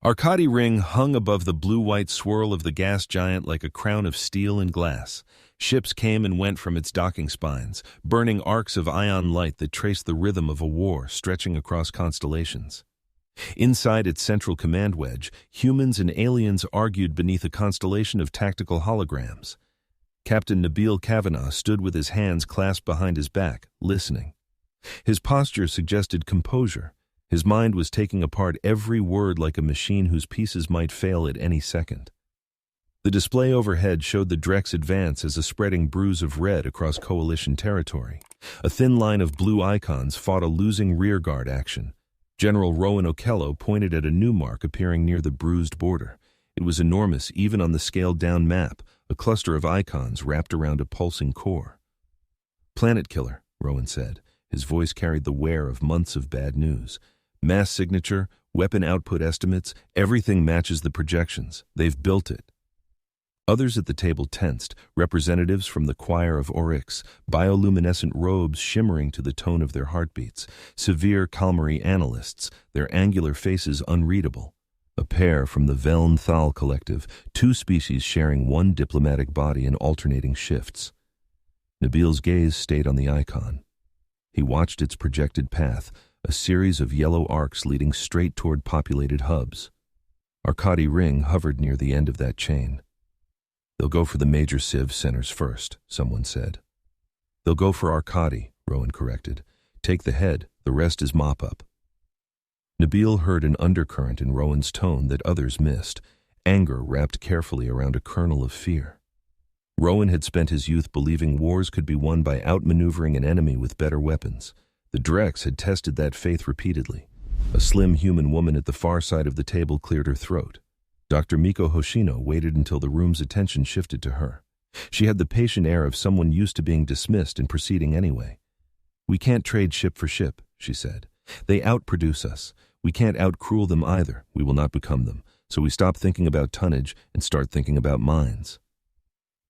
Arcadi ring hung above the blue-white swirl of the gas giant like a crown of steel and glass. Ships came and went from its docking spines, burning arcs of ion light that traced the rhythm of a war stretching across constellations. Inside its central command wedge, humans and aliens argued beneath a constellation of tactical holograms. Captain Nabil Kavanagh stood with his hands clasped behind his back, listening. His posture suggested composure. His mind was taking apart every word like a machine whose pieces might fail at any second. The display overhead showed the Dhrex advance as a spreading bruise of red across coalition territory. A thin line of blue icons fought a losing rearguard action. General Rowan Okello pointed at a new mark appearing near the bruised border. It was enormous even on the scaled-down map, a cluster of icons wrapped around a pulsing core. "Planet killer," Rowan said. His voice carried the wear of months of bad news. "Mass signature, weapon output estimates, everything matches the projections. They've built it." Others at the table tensed, representatives from the choir of Oryx, bioluminescent robes shimmering to the tone of their heartbeats, severe Kalmari analysts, their angular faces unreadable. A pair from the Veln Thal collective, two species sharing one diplomatic body in alternating shifts. Nabil's gaze stayed on the icon. He watched its projected path, a series of yellow arcs leading straight toward populated hubs. Arcadi ring hovered near the end of that chain. "They'll go for the major civ centers first," someone said. "They'll go for Arcadi," Rowan corrected. "Take the head, the rest is mop-up." Nabil heard an undercurrent in Rowan's tone that others missed, anger wrapped carefully around a kernel of fear. Rowan had spent his youth believing wars could be won by outmaneuvering an enemy with better weapons. The Dhrex had tested that faith repeatedly. A slim human woman at the far side of the table cleared her throat. Dr. Miko Hoshino waited until the room's attention shifted to her. She had the patient air of someone used to being dismissed and proceeding anyway. "We can't trade ship for ship," she said. "They outproduce us. We can't outcruel them either. We will not become them. So we stop thinking about tonnage and start thinking about minds."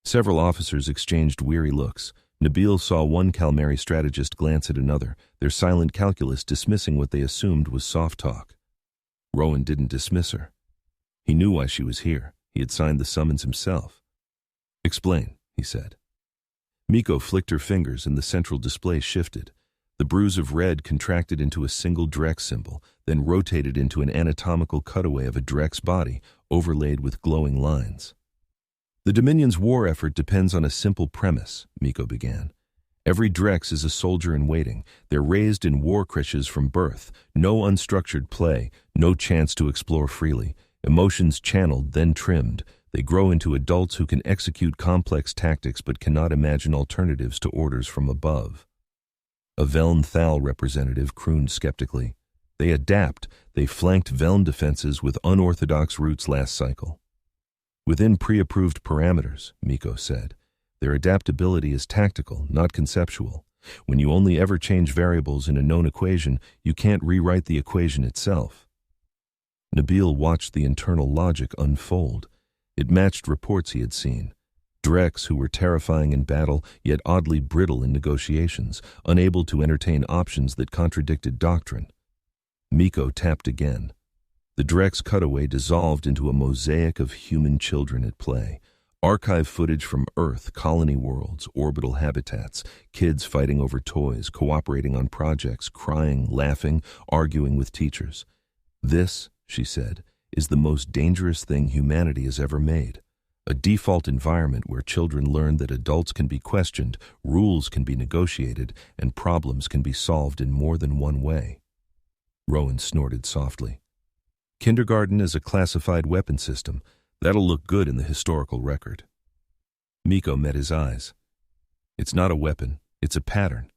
Several officers exchanged weary looks. Nabil saw one Kalmari strategist glance at another, their silent calculus dismissing what they assumed was soft talk. Rowan didn't dismiss her. He knew why she was here. He had signed the summons himself. "Explain," he said. Miko flicked her fingers and the central display shifted. The bruise of red contracted into a single Dhrex symbol, then rotated into an anatomical cutaway of a Dhrex body, overlaid with glowing lines. "The Dominion's war effort depends on a simple premise," Miko began. "Every Dhrex is a soldier in waiting. They're raised in war creches from birth. No unstructured play, no chance to explore freely. Emotions channeled, then trimmed. They grow into adults who can execute complex tactics but cannot imagine alternatives to orders from above." A Veln Thal representative crooned skeptically. "They adapt. They flanked Veln defenses with unorthodox routes last cycle." "Within pre-approved parameters," Miko said. "Their adaptability is tactical, not conceptual. When you only ever change variables in a known equation, you can't rewrite the equation itself." Nabil watched the internal logic unfold. It matched reports he had seen. Dhrex who were terrifying in battle, yet oddly brittle in negotiations, unable to entertain options that contradicted doctrine. Miko tapped again. The Dhrex cutaway dissolved into a mosaic of human children at play. Archive footage from Earth, colony worlds, orbital habitats, kids fighting over toys, cooperating on projects, crying, laughing, arguing with teachers. "This," she said, "is the most dangerous thing humanity has ever made. A default environment where children learn that adults can be questioned, rules can be negotiated, and problems can be solved in more than one way." Rowan snorted softly. "Kindergarten is a classified weapon system. That'll look good in the historical record." Miko met his eyes. "It's not a weapon, it's a pattern.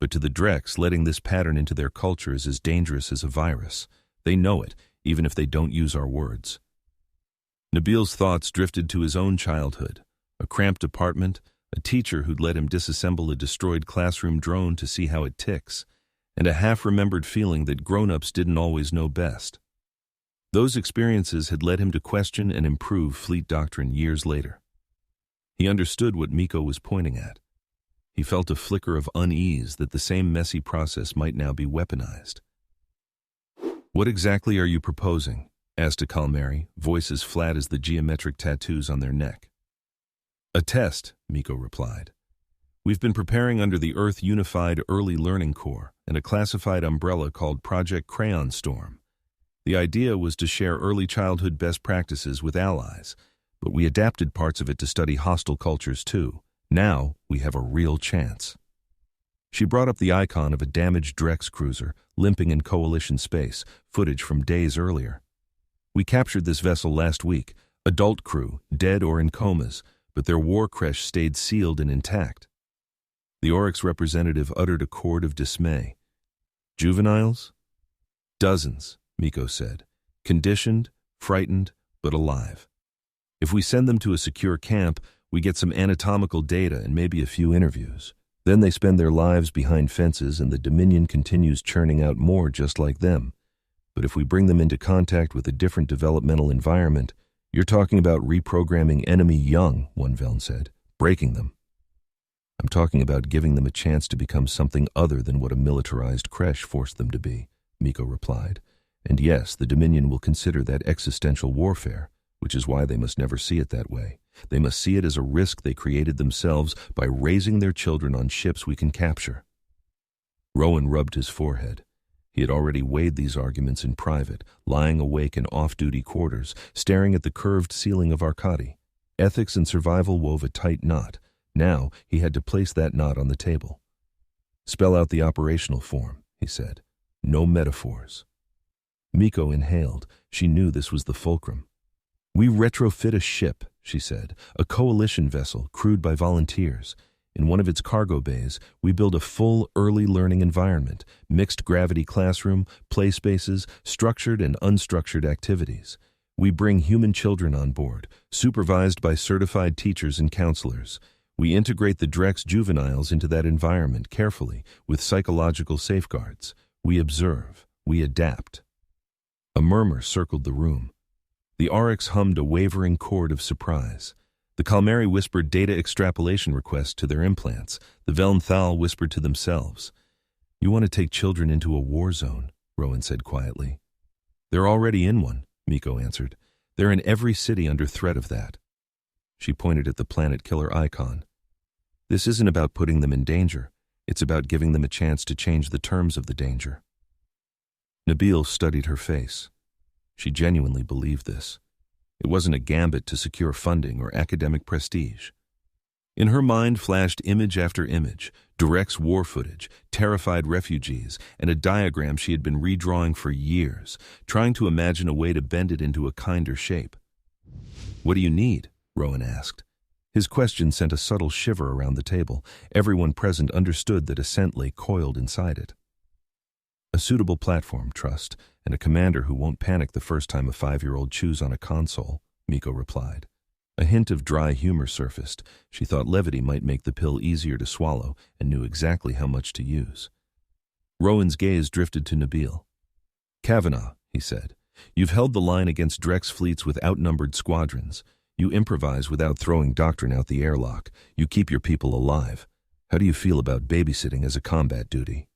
But to the Dhrex, letting this pattern into their culture is as dangerous as a virus. They know it, even if they don't use our words." Nabil's thoughts drifted to his own childhood. A cramped apartment, a teacher who'd let him disassemble a destroyed classroom drone to see how it ticks, and a half-remembered feeling that grown-ups didn't always know best. Those experiences had led him to question and improve fleet doctrine years later. He understood what Miko was pointing at. He felt a flicker of unease that the same messy process might now be weaponized. "What exactly are you proposing?" asked a Kalmari, voice as flat as the geometric tattoos on their neck. A test, Miko replied. We've been preparing under the Earth Unified Early Learning Corps and a classified umbrella called Project Crayon Storm. The idea was to share early childhood best practices with allies, but we adapted parts of it to study hostile cultures too. Now we have a real chance. She brought up the icon of a damaged Dhrex cruiser limping in Coalition space, footage from days earlier. We captured this vessel last week, adult crew, dead or in comas, but their war creche stayed sealed and intact. The Oryx representative uttered a chord of dismay. Juveniles? Dozens, Miko said. Conditioned, frightened, but alive. If we send them to a secure camp, we get some anatomical data and maybe a few interviews. Then they spend their lives behind fences and the Dominion continues churning out more just like them. But if we bring them into contact with a different developmental environment, you're talking about reprogramming enemy young, one Veln said, breaking them. I'm talking about giving them a chance to become something other than what a militarized creche forced them to be, Miko replied. And yes, the Dominion will consider that existential warfare, which is why they must never see it that way. They must see it as a risk they created themselves by raising their children on ships we can capture. Rowan rubbed his forehead. He had already weighed these arguments in private, lying awake in off-duty quarters, staring at the curved ceiling of Arcadi. Ethics and survival wove a tight knot. Now he had to place that knot on the table. Spell out the operational form, he said. No metaphors. Miko inhaled. She knew this was the fulcrum. We retrofit a ship, she said, a coalition vessel crewed by volunteers. In one of its cargo bays, we build a full early learning environment, mixed gravity classroom, play spaces, structured and unstructured activities. We bring human children on board, supervised by certified teachers and counselors. We integrate the Dhrex juveniles into that environment carefully, with psychological safeguards. We observe. We adapt. A murmur circled the room. The Oryx hummed a wavering chord of surprise. The Kalmari whispered data extrapolation requests to their implants. The Veln Thal whispered to themselves. You want to take children into a war zone, Rowan said quietly. They're already in one, Miko answered. They're in every city under threat of that. She pointed at the planet killer icon. This isn't about putting them in danger. It's about giving them a chance to change the terms of the danger. Nabil studied her face. She genuinely believed this. It wasn't a gambit to secure funding or academic prestige. In her mind flashed image after image, Dhrex war footage, terrified refugees, and a diagram she had been redrawing for years, trying to imagine a way to bend it into a kinder shape. What do you need? Rowan asked. His question sent a subtle shiver around the table. Everyone present understood that assent lay coiled inside it. A suitable platform, trust, and a commander who won't panic the first time a 5-year-old chews on a console, Miko replied. A hint of dry humor surfaced. She thought levity might make the pill easier to swallow and knew exactly how much to use. Rowan's gaze drifted to Nabil. Kavanaugh, he said, you've held the line against Dhrex fleets with outnumbered squadrons. You improvise without throwing doctrine out the airlock. You keep your people alive. How do you feel about babysitting as a combat duty?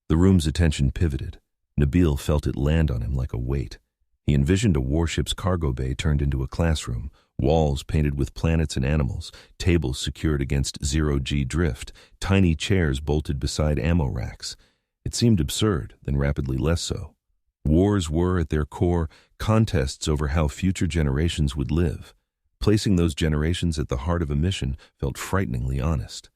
The room's attention pivoted. Nabil felt it land on him like a weight. He envisioned a warship's cargo bay turned into a classroom, walls painted with planets and animals, tables secured against zero-G drift, tiny chairs bolted beside ammo racks. It seemed absurd, then rapidly less so. Wars were, at their core, contests over how future generations would live. Placing those generations at the heart of a mission felt frighteningly honest.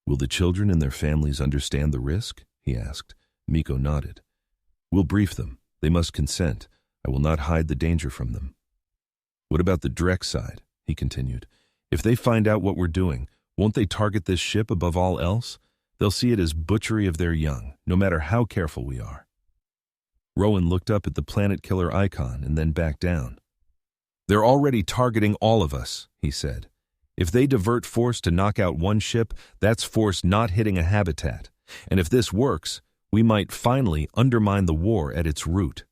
Will the children and their families understand the risk? He asked. Miko nodded. We'll brief them. They must consent. I will not hide the danger from them. What about the Dhrex side? He continued. If they find out what we're doing, won't they target this ship above all else? They'll see it as butchery of their young, no matter how careful we are. Rowan looked up at the planet killer icon and then back down. They're already targeting all of us, he said. If they divert force to knock out one ship, that's force not hitting a habitat. And if this works, we might finally undermine the war at its root.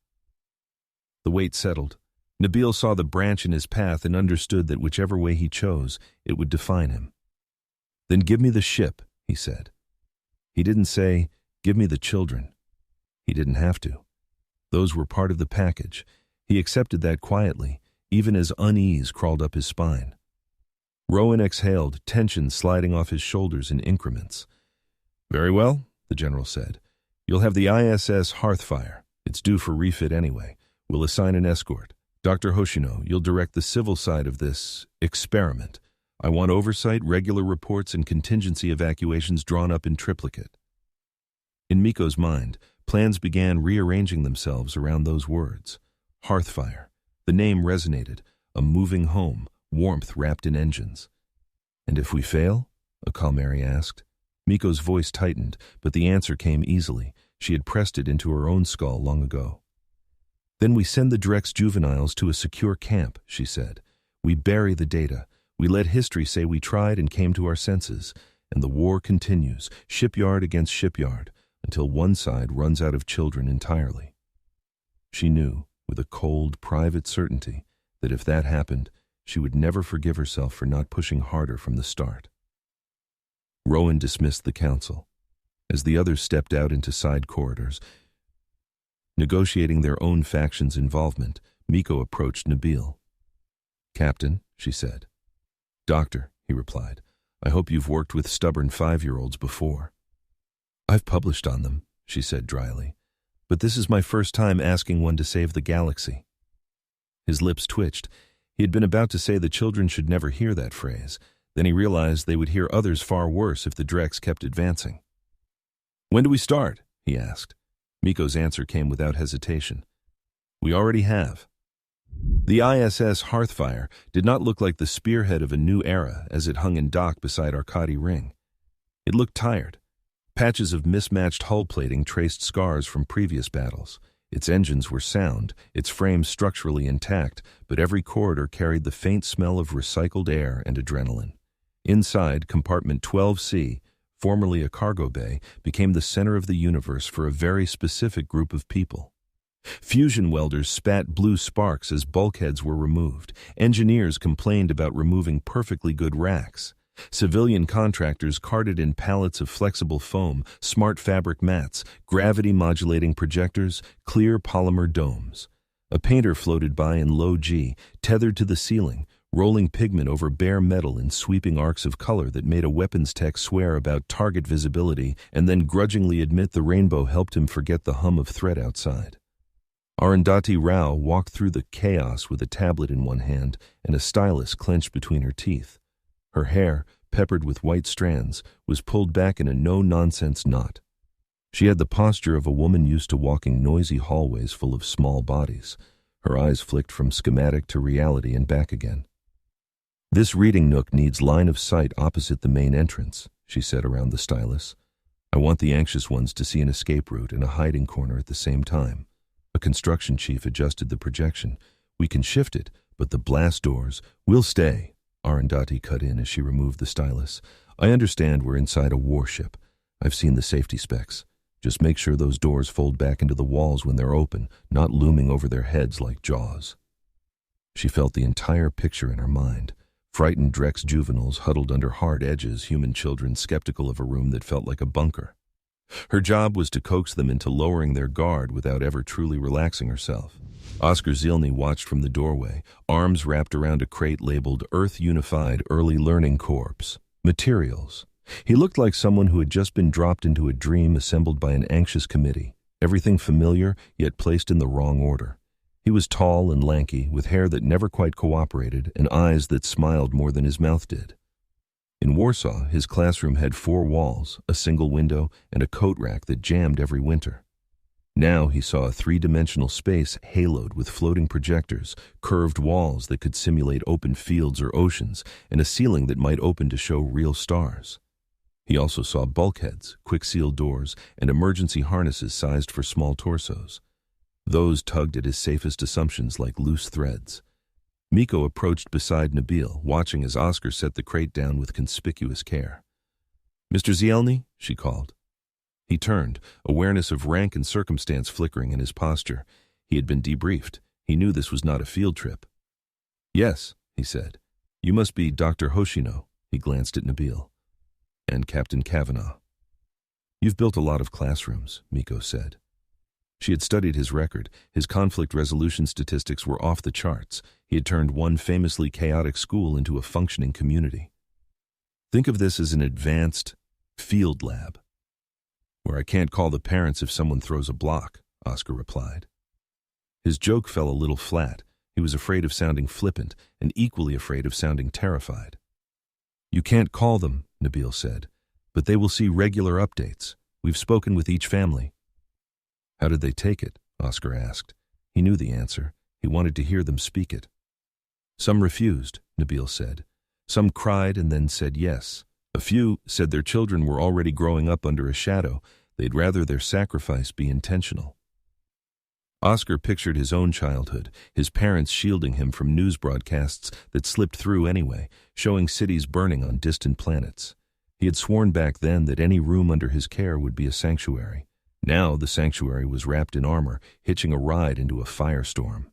The weight settled. Nabil saw the branch in his path and understood that whichever way he chose, it would define him. Then give me the ship, he said. He didn't say, give me the children. He didn't have to. Those were part of the package. He accepted that quietly, even as unease crawled up his spine. Rowan exhaled, tension sliding off his shoulders in increments. "Very well," the general said. "You'll have the ISS Hearthfire. It's due for refit anyway. We'll assign an escort. Dr. Hoshino, you'll direct the civil side of this experiment. I want oversight, regular reports, and contingency evacuations drawn up in triplicate." In Miko's mind, plans began rearranging themselves around those words. Hearthfire. The name resonated. A moving home, warmth wrapped in engines. "And if we fail?" a Calmari asked. Miko's voice tightened, but the answer came easily. She had pressed it into her own skull long ago. "Then we send the Dhrex Juveniles to a secure camp," she said. "We bury the data. We let history say we tried and came to our senses. And the war continues, shipyard against shipyard, until one side runs out of children entirely." She knew, with a cold, private certainty, that if that happened, she would never forgive herself for not pushing harder from the start. Rowan dismissed the council. As the others stepped out into side corridors, negotiating their own faction's involvement, Miko approached Nabil. "Captain," she said. "Doctor," he replied. "I hope you've worked with stubborn 5-year-olds before." "I've published on them," she said dryly. "But this is my first time asking one to save the galaxy." His lips twitched. He had been about to say the children should never hear that phrase. Then he realized they would hear others far worse if the Dhrex kept advancing. "When do we start?" he asked. Miko's answer came without hesitation. "We already have." The ISS Hearthfire did not look like the spearhead of a new era as it hung in dock beside Arcadi Ring. It looked tired. Patches of mismatched hull plating traced scars from previous battles. Its engines were sound, its frame structurally intact, but every corridor carried the faint smell of recycled air and adrenaline. Inside, compartment 12C, formerly a cargo bay, became the center of the universe for a very specific group of people. Fusion welders spat blue sparks as bulkheads were removed. Engineers complained about removing perfectly good racks. Civilian contractors carted in pallets of flexible foam, smart fabric mats, gravity-modulating projectors, clear polymer domes. A painter floated by in low G, tethered to the ceiling, rolling pigment over bare metal in sweeping arcs of color that made a weapons tech swear about target visibility and then grudgingly admit the rainbow helped him forget the hum of threat outside. Arundhati Rao walked through the chaos with a tablet in one hand and a stylus clenched between her teeth. Her hair, peppered with white strands, was pulled back in a no-nonsense knot. She had the posture of a woman used to walking noisy hallways full of small bodies. Her eyes flicked from schematic to reality and back again. "This reading nook needs line of sight opposite the main entrance," she said around the stylus. "I want the anxious ones to see an escape route and a hiding corner at the same time." A construction chief adjusted the projection. "We can shift it, but the blast doors will stay." Arundhati cut in as she removed the stylus. "I understand we're inside a warship. I've seen the safety specs. Just make sure those doors fold back into the walls when they're open, not looming over their heads like jaws." She felt the entire picture in her mind. Frightened Dhrex juveniles huddled under hard edges, human children skeptical of a room that felt like a bunker. Her job was to coax them into lowering their guard without ever truly relaxing herself. Oscar Zielny watched from the doorway, arms wrapped around a crate labeled Earth Unified Early Learning Corps. Materials. He looked like someone who had just been dropped into a dream assembled by an anxious committee. Everything familiar, yet placed in the wrong order. He was tall and lanky, with hair that never quite cooperated and eyes that smiled more than his mouth did. In Warsaw, his classroom had 4 walls, a single window, and a coat rack that jammed every winter. Now he saw a 3-dimensional space haloed with floating projectors, curved walls that could simulate open fields or oceans, and a ceiling that might open to show real stars. He also saw bulkheads, quick-sealed doors, and emergency harnesses sized for small torsos. Those tugged at his safest assumptions like loose threads. Miko approached beside Nabil, watching as Oscar set the crate down with conspicuous care. "Mr. Zielny?" she called. He turned, awareness of rank and circumstance flickering in his posture. He had been debriefed. He knew this was not a field trip. "Yes," he said. "You must be Dr. Hoshino." He glanced at Nabil. "And Captain Kavanaugh." "You've built a lot of classrooms," Miko said. She had studied his record. His conflict resolution statistics were off the charts. He had turned one famously chaotic school into a functioning community. Think of this as an advanced field lab, where I can't call the parents if someone throws a block, Oscar replied. His joke fell a little flat. He was afraid of sounding flippant and equally afraid of sounding terrified. You can't call them, Nabil said, but they will see regular updates. We've spoken with each family. How did they take it? Oscar asked. He knew the answer. He wanted to hear them speak it. Some refused, Nabil said. Some cried and then said yes. A few said their children were already growing up under a shadow. They'd rather their sacrifice be intentional. Oscar pictured his own childhood, his parents shielding him from news broadcasts that slipped through anyway, showing cities burning on distant planets. He had sworn back then that any room under his care would be a sanctuary. Now the sanctuary was wrapped in armor, hitching a ride into a firestorm.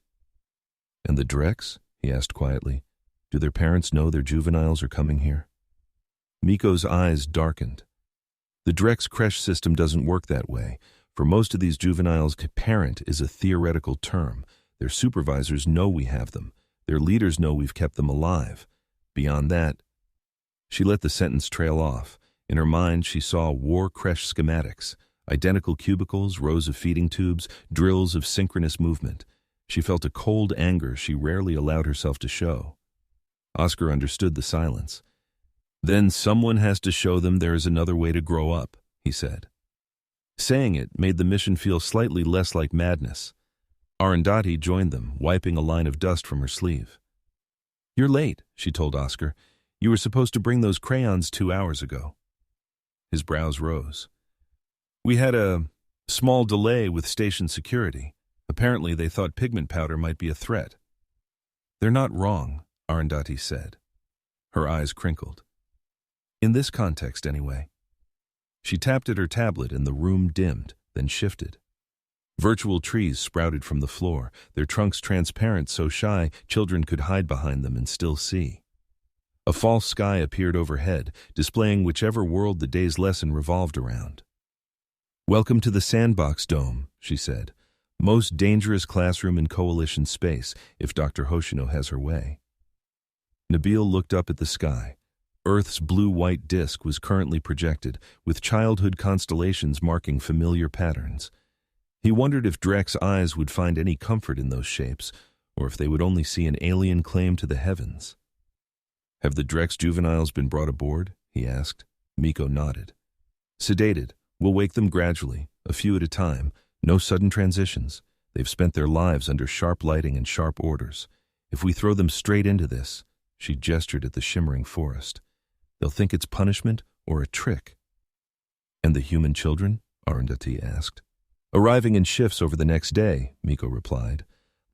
And the Dhrex? He asked quietly. Do their parents know their juveniles are coming here? Miko's eyes darkened. The Dhrex creche system doesn't work that way. For most of these juveniles, parent is a theoretical term. Their supervisors know we have them. Their leaders know we've kept them alive. Beyond that, she let the sentence trail off. In her mind, she saw war creche schematics, identical cubicles, rows of feeding tubes, drills of synchronous movement. She felt a cold anger she rarely allowed herself to show. Oscar understood the silence. Then someone has to show them there is another way to grow up, he said. Saying it made the mission feel slightly less like madness. Arundhati joined them, wiping a line of dust from her sleeve. You're late, she told Oscar. You were supposed to bring those crayons 2 hours ago. His brows rose. We had a small delay with station security. Apparently they thought pigment powder might be a threat. They're not wrong, Arundhati said. Her eyes crinkled. In this context, anyway. She tapped at her tablet and the room dimmed, then shifted. Virtual trees sprouted from the floor, their trunks transparent so shy children could hide behind them and still see. A false sky appeared overhead, displaying whichever world the day's lesson revolved around. Welcome to the Sandbox Dome, she said. Most dangerous classroom in Coalition space, if Dr. Hoshino has her way. Nabil looked up at the sky. Earth's blue-white disk was currently projected, with childhood constellations marking familiar patterns. He wondered if Dhrex eyes would find any comfort in those shapes, or if they would only see an alien claim to the heavens. Have the Dhrex juveniles been brought aboard? He asked. Miko nodded. Sedated. We'll wake them gradually, a few at a time. No sudden transitions. They've spent their lives under sharp lighting and sharp orders. If we throw them straight into this, she gestured at the shimmering forest, they'll think it's punishment or a trick. And the human children? Arundhati asked. Arriving in shifts over the next day, Miko replied.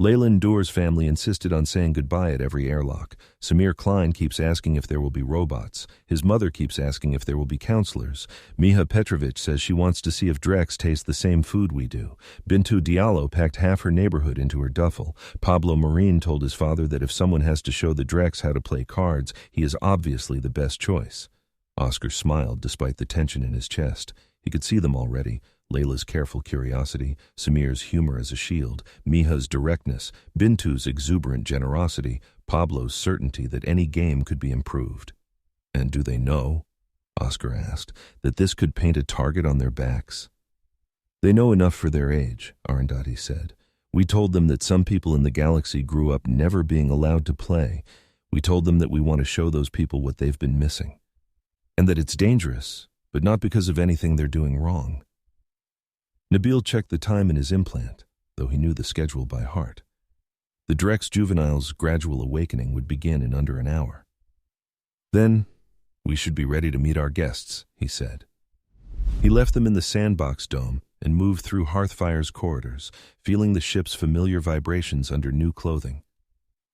Leyland Door's family insisted on saying goodbye at every airlock. Samir Klein keeps asking if there will be robots. His mother keeps asking if there will be counselors. Miha Petrovich says she wants to see if Dhrex taste the same food we do. Bintu Diallo packed half her neighborhood into her duffel. Pablo Marin told his father that if someone has to show the Dhrex how to play cards, he is obviously the best choice. Oscar smiled despite the tension in his chest. He could see them already. Layla's careful curiosity, Samir's humor as a shield, Miha's directness, Bintu's exuberant generosity, Pablo's certainty that any game could be improved. And do they know, Oscar asked, that this could paint a target on their backs? They know enough for their age, Arundhati said. We told them that some people in the galaxy grew up never being allowed to play. We told them that we want to show those people what they've been missing. And that it's dangerous, but not because of anything they're doing wrong. Nabil checked the time in his implant, though he knew the schedule by heart. The Dhrex juveniles' gradual awakening would begin in under an hour. Then, we should be ready to meet our guests, he said. He left them in the Sandbox Dome and moved through Hearthfire's corridors, feeling the ship's familiar vibrations under new clothing.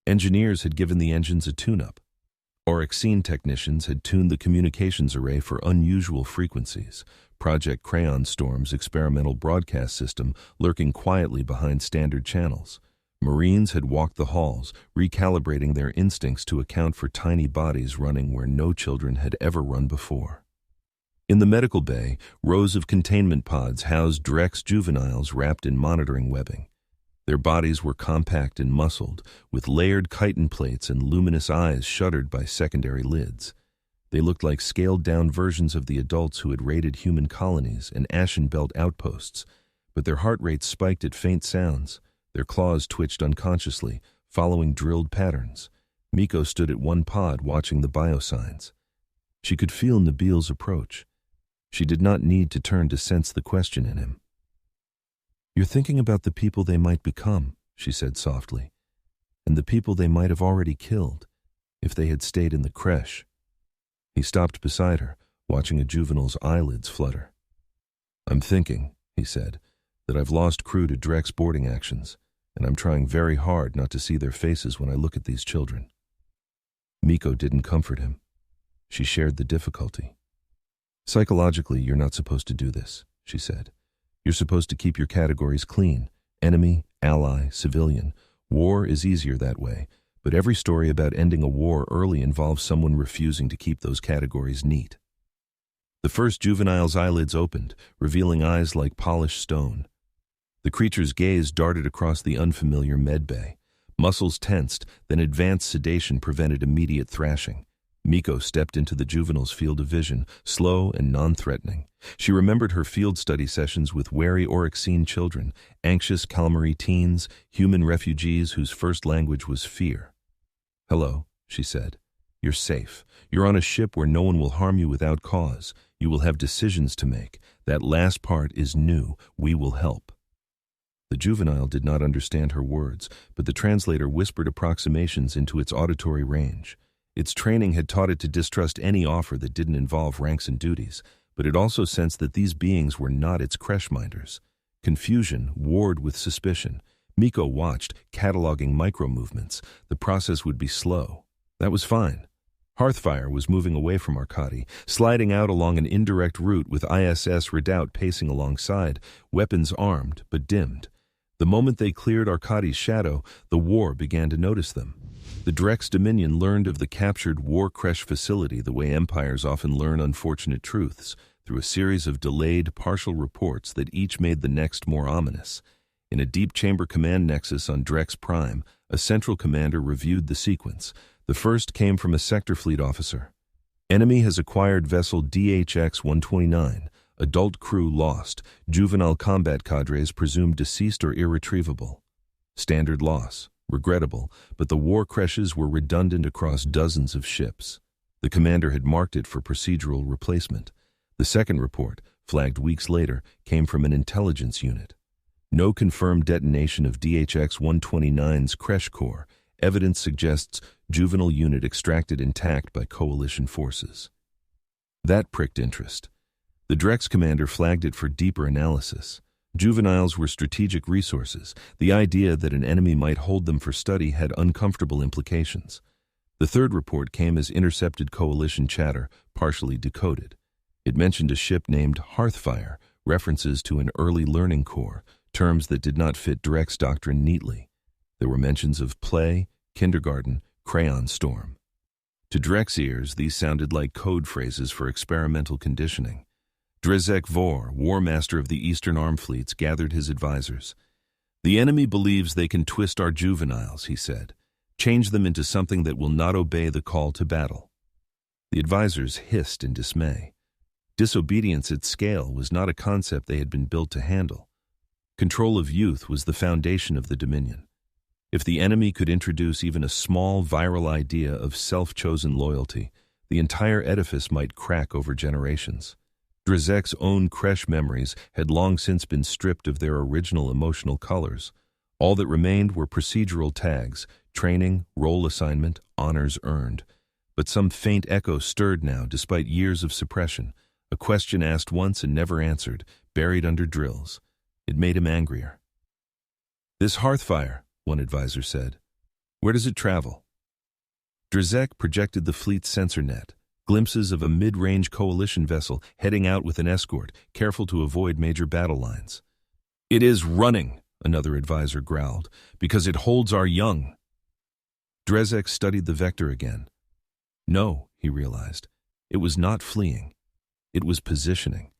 Engineers had given the engines a tune-up. Orexine technicians had tuned the communications array for unusual frequencies. Project Crayon Storm's experimental broadcast system lurking quietly behind standard channels. Marines had walked the halls, recalibrating their instincts to account for tiny bodies running where no children had ever run before. In the medical bay, rows of containment pods housed Dhrex juveniles wrapped in monitoring webbing. Their bodies were compact and muscled, with layered chitin plates and luminous eyes shuttered by secondary lids. They looked like scaled-down versions of the adults who had raided human colonies and Ashen Belt outposts, but their heart rates spiked at faint sounds. Their claws twitched unconsciously, following drilled patterns. Miko stood at one pod watching the biosigns. She could feel Nabil's approach. She did not need to turn to sense the question in him. "You're thinking about the people they might become," she said softly, "and the people they might have already killed, if they had stayed in the creche." He stopped beside her, watching a juvenile's eyelids flutter. "I'm thinking," he said, "that I've lost crew to Dhrex boarding actions, and I'm trying very hard not to see their faces when I look at these children." Miko didn't comfort him. She shared the difficulty. "Psychologically, you're not supposed to do this," she said. "You're supposed to keep your categories clean. Enemy, ally, civilian. War is easier that way, but every story about ending a war early involves someone refusing to keep those categories neat." The first juvenile's eyelids opened, revealing eyes like polished stone. The creature's gaze darted across the unfamiliar medbay. Muscles tensed, then advanced sedation prevented immediate thrashing. Miko stepped into the juvenile's field of vision, slow and non-threatening. She remembered her field study sessions with wary Oryxene children, anxious Kalmari teens, human refugees whose first language was fear. "Hello," she said. "You're safe. You're on a ship where no one will harm you without cause. You will have decisions to make. That last part is new. We will help." The juvenile did not understand her words, but the translator whispered approximations into its auditory range. Its training had taught it to distrust any offer that didn't involve ranks and duties, but it also sensed that these beings were not its creche-minders. Confusion warred with suspicion. Miko watched, cataloging micro-movements. The process would be slow. That was fine. Hearthfire was moving away from Arkady, sliding out along an indirect route with ISS Redoubt pacing alongside, weapons armed but dimmed. The moment they cleared Arkady's shadow, the war began to notice them. The Dhrex Dominion learned of the captured war creche facility the way empires often learn unfortunate truths, through a series of delayed, partial reports that each made the next more ominous. In a deep chamber command nexus on Dhrex Prime, a central commander reviewed the sequence. The first came from a sector fleet officer. "Enemy has acquired vessel DHX-129. Adult crew lost. Juvenile combat cadres presumed deceased or irretrievable. Standard loss. Regrettable, but the war creches were redundant across dozens of ships. The commander had marked it for procedural replacement. The second report, flagged weeks later, came from an intelligence unit. No confirmed detonation of DHX-129's creche core. Evidence suggests juvenile unit extracted intact by coalition forces. That pricked interest. The Dhrex commander flagged it for deeper analysis. Juveniles were strategic resources. The idea that an enemy might hold them for study had uncomfortable implications. The third report came as intercepted coalition chatter, partially decoded. It mentioned a ship named Hearthfire, references to an early learning corps, terms that did not fit Dhrex doctrine neatly. There were mentions of play, kindergarten, crayon storm. To Dhrex ears, these sounded like code phrases for experimental conditioning. Drizek Vor, war master of the Eastern Armed Fleets, gathered his advisors. "The enemy believes they can twist our juveniles," he said. "Change them into something that will not obey the call to battle." The advisors hissed in dismay. Disobedience at scale was not a concept they had been built to handle. Control of youth was the foundation of the Dominion. If the enemy could introduce even a small viral idea of self-chosen loyalty, the entire edifice might crack over generations. Drizek's own creche memories had long since been stripped of their original emotional colors. All that remained were procedural tags, training, role assignment, honors earned. But some faint echo stirred now despite years of suppression, a question asked once and never answered, buried under drills. It made him angrier. "This Hearthfire," one advisor said. "Where does it travel?" Drizek projected the fleet's sensor net. Glimpses of a mid-range coalition vessel heading out with an escort, careful to avoid major battle lines. "It is running," another advisor growled, "because it holds our young." Drizek studied the vector again. No, he realized, it was not fleeing. It was positioning.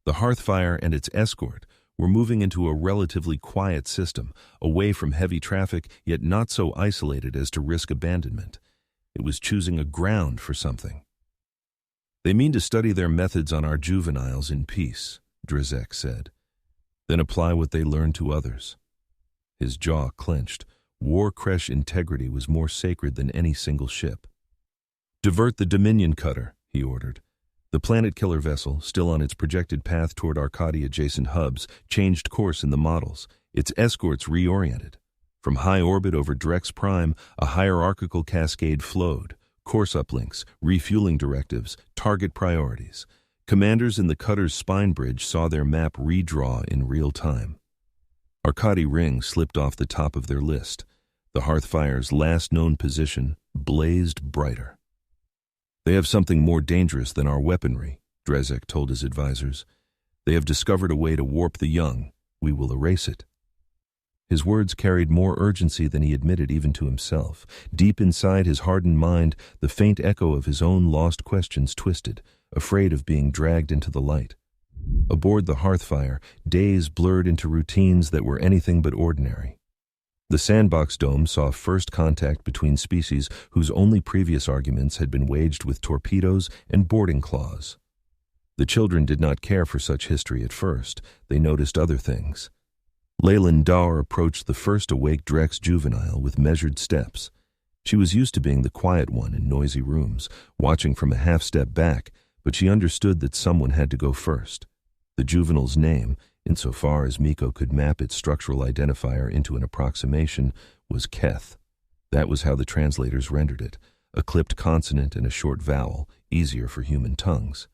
The Hearthfire and its escort were moving into a relatively quiet system, away from heavy traffic, yet not so isolated as to risk abandonment. It was choosing a ground for something. "They mean to study their methods on our juveniles in peace," Dhrex said. "Then apply what they learn to others." His jaw clenched. War Creche integrity was more sacred than any single ship. "Divert the Dominion cutter," he ordered. The planet killer vessel, still on its projected path toward Arcadi-adjacent hubs, changed course in the models. Its escorts reoriented. From high orbit over Dhrex Prime, a hierarchical cascade flowed. Course uplinks, refueling directives, target priorities. Commanders in the cutter's spine bridge saw their map redraw in real time. Arcadi Ring slipped off the top of their list. The Hearthfire's last known position blazed brighter. "They have something more dangerous than our weaponry," Dhrex told his advisors. "They have discovered a way to warp the young. We will erase it." His words carried more urgency than he admitted even to himself. Deep inside his hardened mind, the faint echo of his own lost questions twisted, afraid of being dragged into the light. Aboard the Hearthfire, days blurred into routines that were anything but ordinary. The sandbox dome saw first contact between species whose only previous arguments had been waged with torpedoes and boarding claws. The children did not care for such history at first. They noticed other things. Leyland Daur approached the first awake Dhrex juvenile with measured steps. She was used to being the quiet one in noisy rooms, watching from a half-step back, but she understood that someone had to go first. The juvenile's name, insofar as Miko could map its structural identifier into an approximation, was Keth. That was how the translators rendered it, a clipped consonant and a short vowel, easier for human tongues.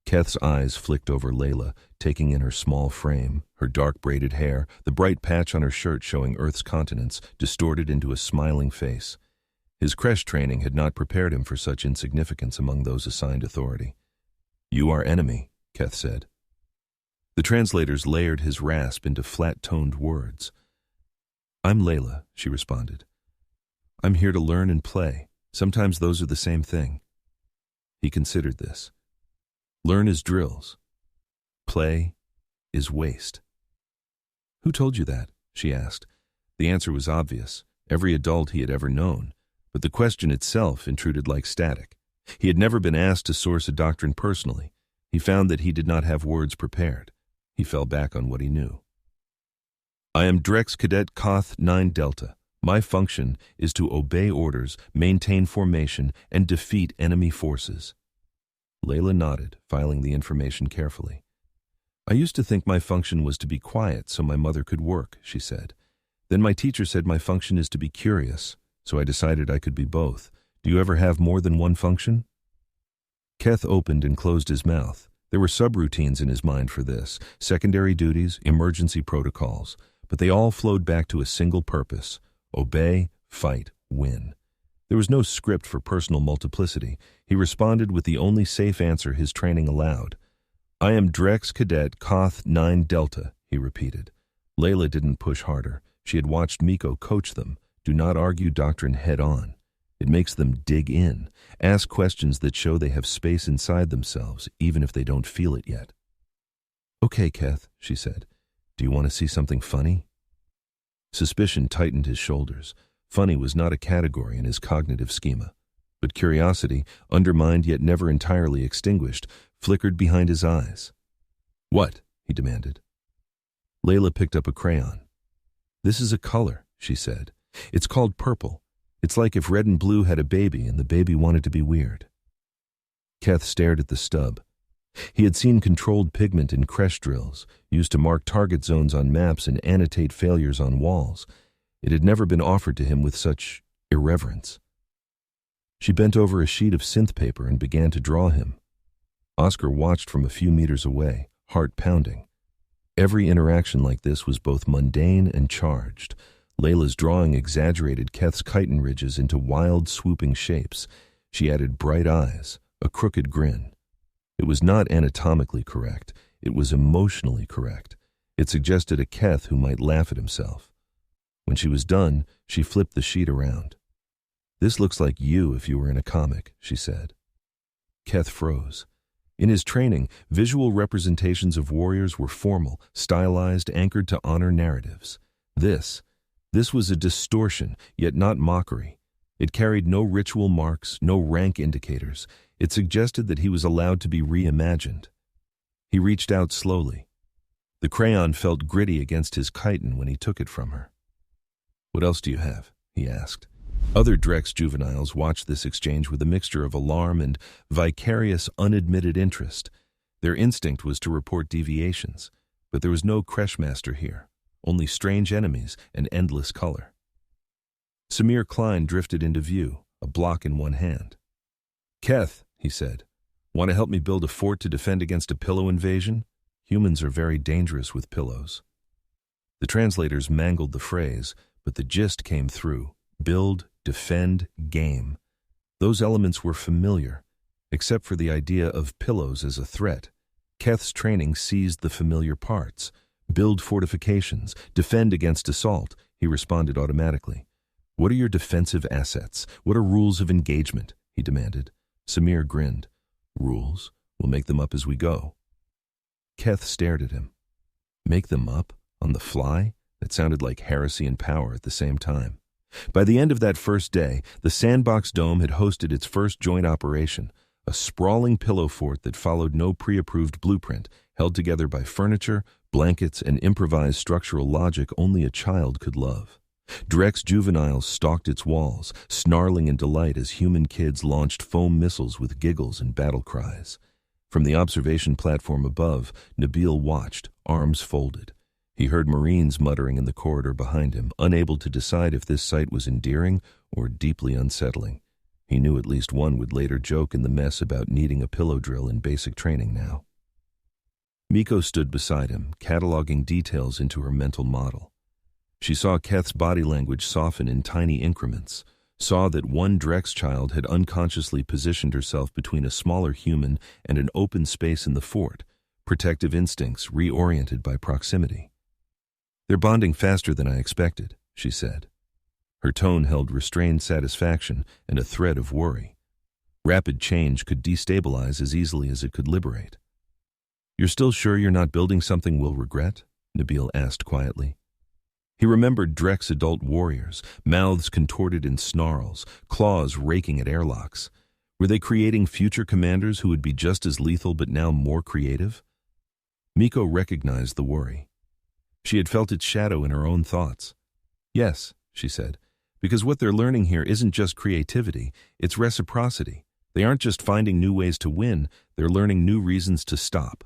Keth's eyes flicked over Layla, taking in her small frame, her dark braided hair, the bright patch on her shirt showing Earth's continents, distorted into a smiling face. His creche training had not prepared him for such insignificance among those assigned authority. "You are enemy," Keth said. The translators layered his rasp into flat-toned words. "I'm Layla," she responded. "I'm here to learn and play. Sometimes those are the same thing." He considered this. Learn is drills. Play is waste. "Who told you that?" she asked. The answer was obvious, every adult he had ever known, but the question itself intruded like static. He had never been asked to source a doctrine personally. He found that he did not have words prepared. He fell back on what he knew. "I am Dhrex Cadet Koth 9 Delta. My function is to obey orders, maintain formation, and defeat enemy forces." Layla nodded, filing the information carefully. "I used to think my function was to be quiet so my mother could work," she said. "Then my teacher said my function is to be curious, so I decided I could be both. Do you ever have more than one function?" Keth opened and closed his mouth. There were subroutines in his mind for this, secondary duties, emergency protocols, but they all flowed back to a single purpose: obey, fight, win. There was no script for personal multiplicity. He responded with the only safe answer his training allowed. "I am Dhrex Cadet Koth 9 Delta," he repeated. Layla didn't push harder. She had watched Miko coach them. Do not argue doctrine head-on. It makes them dig in, ask questions that show they have space inside themselves, even if they don't feel it yet. "Okay, Keth," she said. "Do you want to see something funny?" Suspicion tightened his shoulders. Funny was not a category in his cognitive schema. But curiosity, undermined yet never entirely extinguished, flickered behind his eyes. "What?" he demanded. Layla picked up a crayon. "This is a color," she said. "It's called purple. It's like if red and blue had a baby and the baby wanted to be weird." Keth stared at the stub. He had seen controlled pigment in creche drills, used to mark target zones on maps and annotate failures on walls. It had never been offered to him with such irreverence. She bent over a sheet of synth paper and began to draw him. Oscar watched from a few meters away, heart pounding. Every interaction like this was both mundane and charged. Layla's drawing exaggerated Keth's chitin ridges into wild, swooping shapes. She added bright eyes, a crooked grin. It was not anatomically correct. It was emotionally correct. It suggested a Keth who might laugh at himself. When she was done, she flipped the sheet around. "This looks like you if you were in a comic," she said. Keth froze. In his training, visual representations of warriors were formal, stylized, anchored to honor narratives. This was a distortion, yet not mockery. It carried no ritual marks, no rank indicators. It suggested that he was allowed to be reimagined. He reached out slowly. The crayon felt gritty against his chitin when he took it from her. "What else do you have?" he asked. Other Dhrex juveniles watched this exchange with a mixture of alarm and vicarious, unadmitted interest. Their instinct was to report deviations, but there was no creshmaster here, only strange enemies and endless color. Samir Klein drifted into view, a block in one hand. "Keth," he said, "want to help me build a fort to defend against a pillow invasion? Humans are very dangerous with pillows." The translators mangled the phrase, but the gist came through. Build, defend, game. Those elements were familiar, except for the idea of pillows as a threat. Keth's training seized the familiar parts. Build fortifications, defend against assault, he responded automatically. "What are your defensive assets? What are rules of engagement?" he demanded. Samir grinned. "Rules? We'll make them up as we go." Keth stared at him. Make them up? On the fly? That sounded like heresy and power at the same time. By the end of that first day, the Sandbox Dome had hosted its first joint operation, a sprawling pillow fort that followed no pre-approved blueprint, held together by furniture, blankets, and improvised structural logic only a child could love. Dhrex juveniles stalked its walls, snarling in delight as human kids launched foam missiles with giggles and battle cries. From the observation platform above, Nabil watched, arms folded. He heard Marines muttering in the corridor behind him, unable to decide if this sight was endearing or deeply unsettling. He knew at least one would later joke in the mess about needing a pillow drill in basic training now. Miko stood beside him, cataloging details into her mental model. She saw Keth's body language soften in tiny increments, saw that one Dhrex child had unconsciously positioned herself between a smaller human and an open space in the fort, protective instincts reoriented by proximity. "They're bonding faster than I expected," she said. Her tone held restrained satisfaction and a thread of worry. Rapid change could destabilize as easily as it could liberate. "You're still sure you're not building something we'll regret?" Nabil asked quietly. He remembered Dhrex adult warriors, mouths contorted in snarls, claws raking at airlocks. Were they creating future commanders who would be just as lethal but now more creative? Miko recognized the worry. She had felt its shadow in her own thoughts. "Yes," she said, "because what they're learning here isn't just creativity, it's reciprocity. They aren't just finding new ways to win, they're learning new reasons to stop."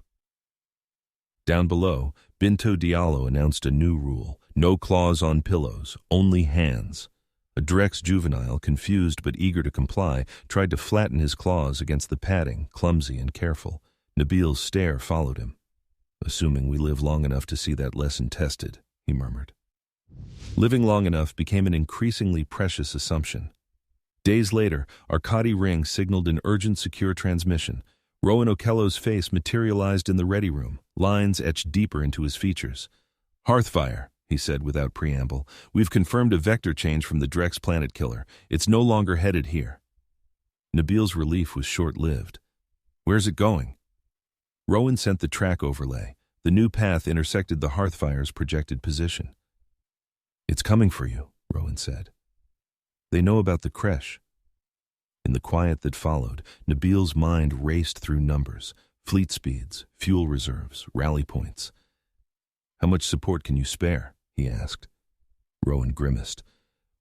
Down below, Binto Diallo announced a new rule: no claws on pillows, only hands. A Dhrex juvenile, confused but eager to comply, tried to flatten his claws against the padding, clumsy and careful. Nabil's stare followed him. "Assuming we live long enough to see that lesson tested," he murmured. Living long enough became an increasingly precious assumption. Days later, Arkady Ring signaled an urgent secure transmission. Rowan Okello's face materialized in the ready room, lines etched deeper into his features. "Hearthfire," he said without preamble. "We've confirmed a vector change from the Dhrex planet killer. It's no longer headed here." Nabil's relief was short-lived. "Where's it going?" Rowan sent the track overlay. The new path intersected the Hearthfire's projected position. "It's coming for you," Rowan said. "They know about the creche." In the quiet that followed, Nabil's mind raced through numbers, fleet speeds, fuel reserves, rally points. "How much support can you spare?" he asked. Rowan grimaced.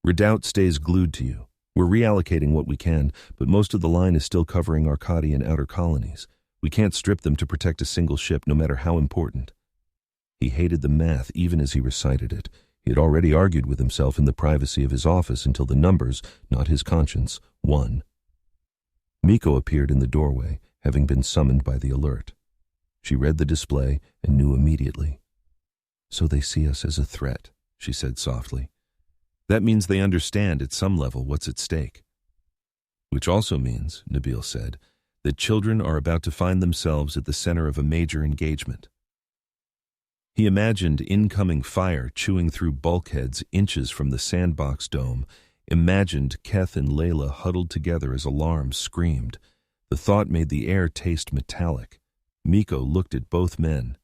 "Redoubt stays glued to you. We're reallocating what we can, but most of the line is still covering Arkady and outer colonies. We can't strip them to protect a single ship, no matter how important." He hated the math even as he recited it. He had already argued with himself in the privacy of his office until the numbers, not his conscience, won. Miko appeared in the doorway, having been summoned by the alert. She read the display and knew immediately. "So they see us as a threat," she said softly. "That means they understand at some level what's at stake." "Which also means," Nabil said, "that children are about to find themselves at the center of a major engagement." He imagined incoming fire chewing through bulkheads inches from the Sandbox Dome, imagined Keth and Layla huddled together as alarms screamed. The thought made the air taste metallic. Miko looked at both men.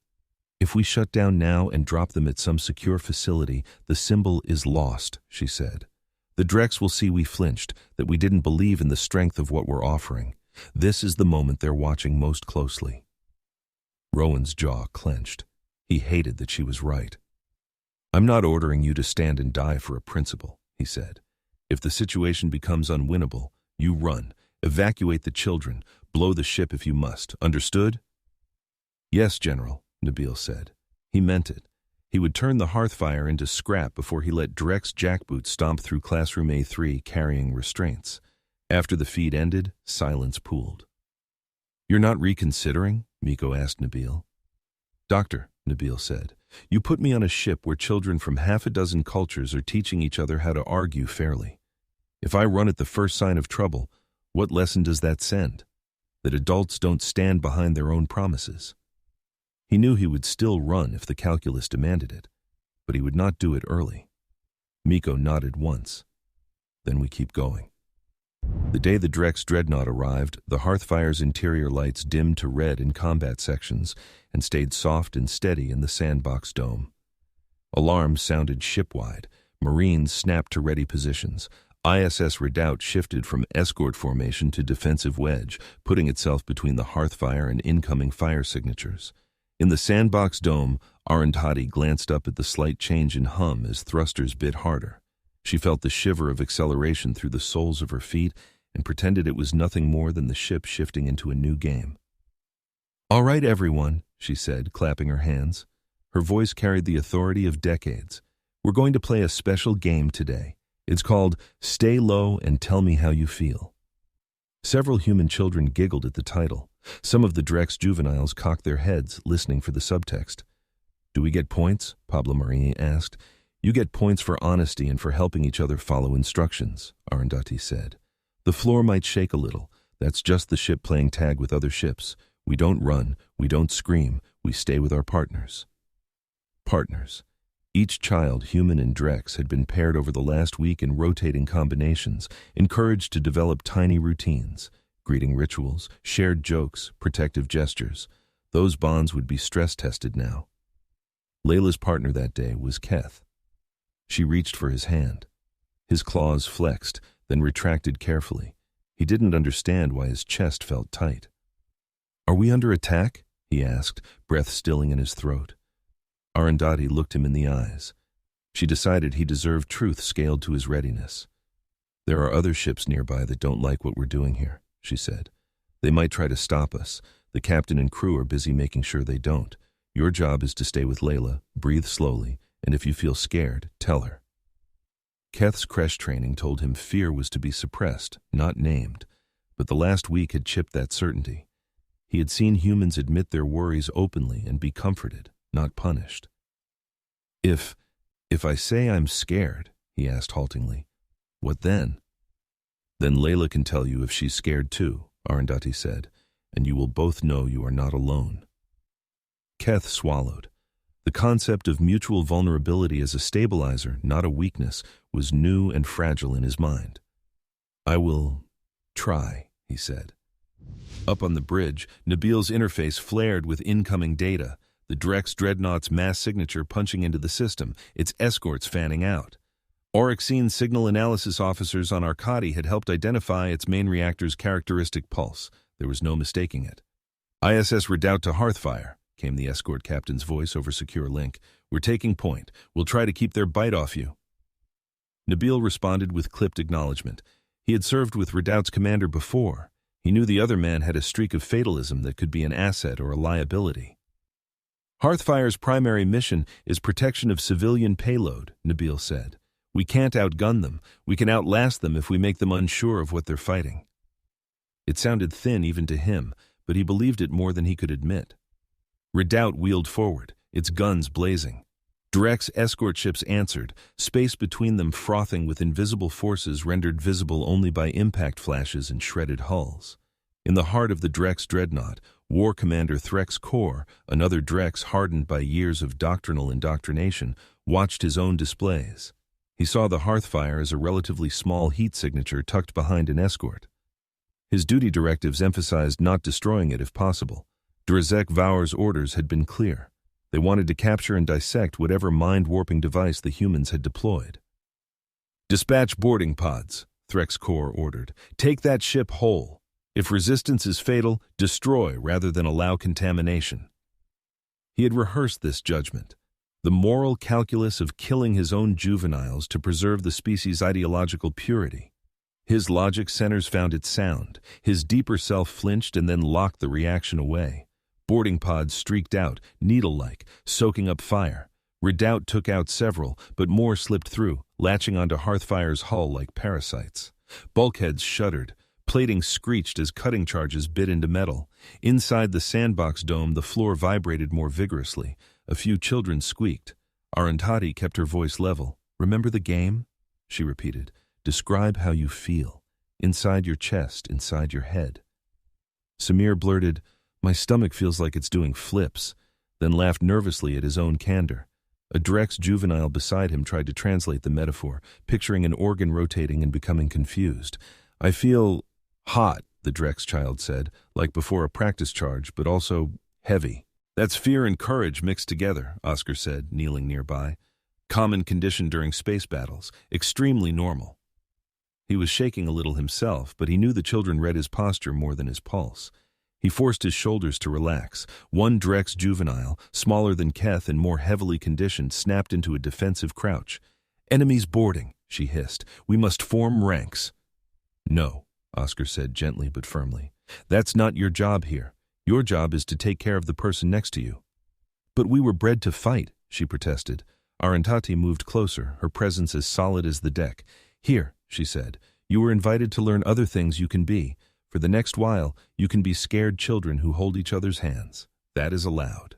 "If we shut down now and drop them at some secure facility, the symbol is lost," she said. "The Dhrex will see we flinched, that we didn't believe in the strength of what we're offering. This is the moment they're watching most closely." Rowan's jaw clenched. He hated that she was right. "I'm not ordering you to stand and die for a principle," he said. "If the situation becomes unwinnable, you run, evacuate the children, blow the ship if you must. Understood?" "Yes, General," Nabil said. He meant it. He would turn the Hearthfire into scrap before he let Dhrex jackboots stomp through Classroom A3 carrying restraints. After the feed ended, silence pooled. "You're not reconsidering?" Miko asked Nabil. "Doctor," Nabil said, "you put me on a ship where children from half a dozen cultures are teaching each other how to argue fairly. If I run at the first sign of trouble, what lesson does that send? That adults don't stand behind their own promises." He knew he would still run if the calculus demanded it, but he would not do it early. Miko nodded once. "Then we keep going." The day the Dhrex dreadnought arrived, the Hearthfire's interior lights dimmed to red in combat sections and stayed soft and steady in the sandbox dome. Alarms sounded shipwide. Marines snapped to ready positions. ISS Redoubt shifted from escort formation to defensive wedge, putting itself between the Hearthfire and incoming fire signatures. In the sandbox dome, Arundhati glanced up at the slight change in hum as thrusters bit harder. She felt the shiver of acceleration through the soles of her feet and pretended it was nothing more than the ship shifting into a new game. "All right, everyone," she said, clapping her hands. Her voice carried the authority of decades. "We're going to play a special game today. It's called Stay Low and Tell Me How You Feel." Several human children giggled at the title. Some of the Dhrex juveniles cocked their heads, listening for the subtext. "Do we get points?" Pablo Marini asked. "You get points for honesty and for helping each other follow instructions," Arundhati said. "The floor might shake a little. That's just the ship playing tag with other ships. We don't run, we don't scream, we stay with our partners." Partners. Each child, human and Dhrex, had been paired over the last week in rotating combinations, encouraged to develop tiny routines. Greeting rituals, shared jokes, protective gestures. Those bonds would be stress-tested now. Layla's partner that day was Keth. She reached for his hand. His claws flexed, then retracted carefully. He didn't understand why his chest felt tight. "Are we under attack?" he asked, breath stilling in his throat. Arundhati looked him in the eyes. She decided he deserved truth scaled to his readiness. "There are other ships nearby that don't like what we're doing here," she said. "They might try to stop us. The captain and crew are busy making sure they don't. Your job is to stay with Layla, breathe slowly, and if you feel scared, tell her." Keth's creche training told him fear was to be suppressed, not named, but the last week had chipped that certainty. He had seen humans admit their worries openly and be comforted, not punished. If I say I'm scared," he asked haltingly, "what then?" "Then Layla can tell you if she's scared too," Arundhati said, "and you will both know you are not alone." Keth swallowed. The concept of mutual vulnerability as a stabilizer, not a weakness, was new and fragile in his mind. "I will try," he said. Up on the bridge, Nabil's interface flared with incoming data, the Dhrex dreadnought's mass signature punching into the system, its escorts fanning out. Oryxene signal analysis officers on Arcadi had helped identify its main reactor's characteristic pulse. There was no mistaking it. "ISS Redoubt to Hearthfire," came the escort captain's voice over secure link. "We're taking point. We'll try to keep their bite off you." Nabil responded with clipped acknowledgement. He had served with Redoubt's commander before. He knew the other man had a streak of fatalism that could be an asset or a liability. "Hearthfire's primary mission is protection of civilian payload," Nabil said. "We can't outgun them. We can outlast them if we make them unsure of what they're fighting." It sounded thin even to him, but he believed it more than he could admit. Redoubt wheeled forward, its guns blazing. Dhrex escort ships answered, space between them frothing with invisible forces rendered visible only by impact flashes and shredded hulls. In the heart of the Dhrex dreadnought, War Commander Dhrex Kor, another Dhrex hardened by years of doctrinal indoctrination, watched his own displays. He saw the Hearthfire as a relatively small heat signature tucked behind an escort. His duty directives emphasized not destroying it if possible. HFY's orders had been clear. They wanted to capture and dissect whatever mind-warping device the humans had deployed. "Dispatch boarding pods," Dhrex Corps ordered. "Take that ship whole. If resistance is fatal, destroy rather than allow contamination." He had rehearsed this judgment, the moral calculus of killing his own juveniles to preserve the species' ideological purity. His logic centers found it sound. His deeper self flinched and then locked the reaction away. Boarding pods streaked out, needle-like, soaking up fire. Redoubt took out several, but more slipped through, latching onto Hearthfire's hull like parasites. Bulkheads shuddered. Plating screeched as cutting charges bit into metal. Inside the sandbox dome, the floor vibrated more vigorously. A few children squeaked. Arantati kept her voice level. "Remember the game?" she repeated. "Describe how you feel. Inside your chest, inside your head." Samir blurted, "My stomach feels like it's doing flips," then laughed nervously at his own candor. A Dhrex juvenile beside him tried to translate the metaphor, picturing an organ rotating and becoming confused. "I feel hot," the Dhrex child said, like before a practice charge, but also heavy. "That's fear and courage mixed together," Oscar said, kneeling nearby. "Common condition during space battles, extremely normal." He was shaking a little himself, but he knew the children read his posture more than his pulse. He forced his shoulders to relax. One Dhrex juvenile, smaller than Keth and more heavily conditioned, snapped into a defensive crouch. "Enemies boarding," she hissed. "We must form ranks." "No," Oscar said gently but firmly. "That's not your job here. Your job is to take care of the person next to you." "But we were bred to fight," she protested. Arantati moved closer, her presence as solid as the deck. "Here," she said, "you were invited to learn other things you can be. For the next while, you can be scared children who hold each other's hands. That is allowed."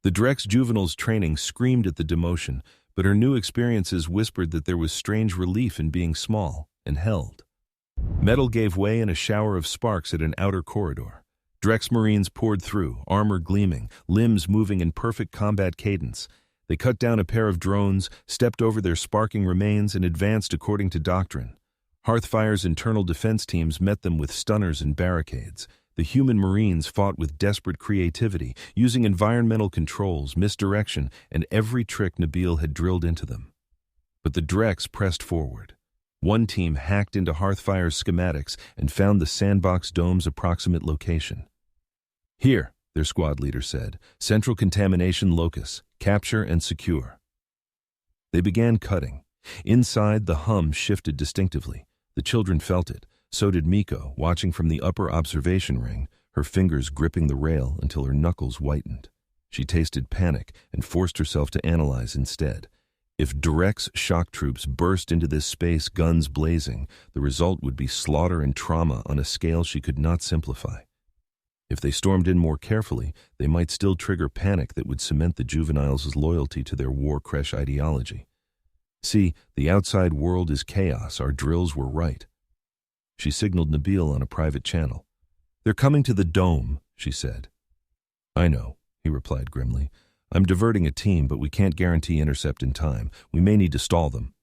The Dhrex juvenile's training screamed at the demotion, but her new experiences whispered that there was strange relief in being small and held. Metal gave way in a shower of sparks at an outer corridor. Dhrex Marines poured through, armor gleaming, limbs moving in perfect combat cadence. They cut down a pair of drones, stepped over their sparking remains, and advanced according to doctrine. Hearthfire's internal defense teams met them with stunners and barricades. The human Marines fought with desperate creativity, using environmental controls, misdirection, and every trick Nabil had drilled into them. But the Dhrex pressed forward. One team hacked into Hearthfire's schematics and found the sandbox dome's approximate location. "Here," their squad leader said, "central contamination locus. Capture and secure." They began cutting. Inside, the hum shifted distinctively. The children felt it. So did Miko, watching from the upper observation ring, her fingers gripping the rail until her knuckles whitened. She tasted panic and forced herself to analyze instead. If Dhrex shock troops burst into this space, guns blazing, the result would be slaughter and trauma on a scale she could not simplify. If they stormed in more carefully, they might still trigger panic that would cement the juveniles' loyalty to their war creche ideology. "See, the outside world is chaos. Our drills were right." She signaled Nabil on a private channel. "They're coming to the dome," she said. "I know," he replied grimly. "I'm diverting a team, but we can't guarantee intercept in time. We may need to stall them."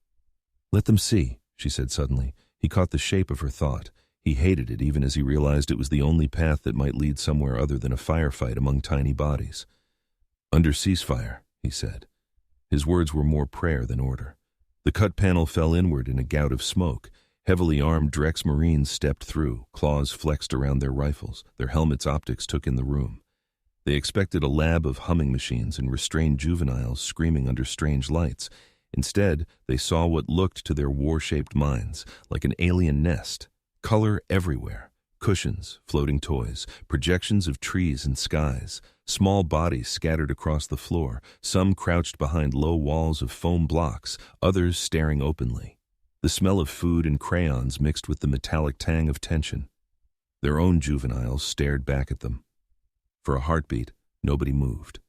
"Let them see," she said suddenly. He caught the shape of her thought. He hated it even as he realized it was the only path that might lead somewhere other than a firefight among tiny bodies. "Under ceasefire," he said. His words were more prayer than order. The cut panel fell inward in a gout of smoke. Heavily armed Dhrex Marines stepped through, claws flexed around their rifles. Their helmets' optics took in the room. They expected a lab of humming machines and restrained juveniles screaming under strange lights. Instead, they saw what looked to their war-shaped minds like an alien nest. Color everywhere. Cushions, floating toys, projections of trees and skies, small bodies scattered across the floor, some crouched behind low walls of foam blocks, others staring openly. The smell of food and crayons mixed with the metallic tang of tension. Their own juveniles stared back at them. For a heartbeat, nobody moved.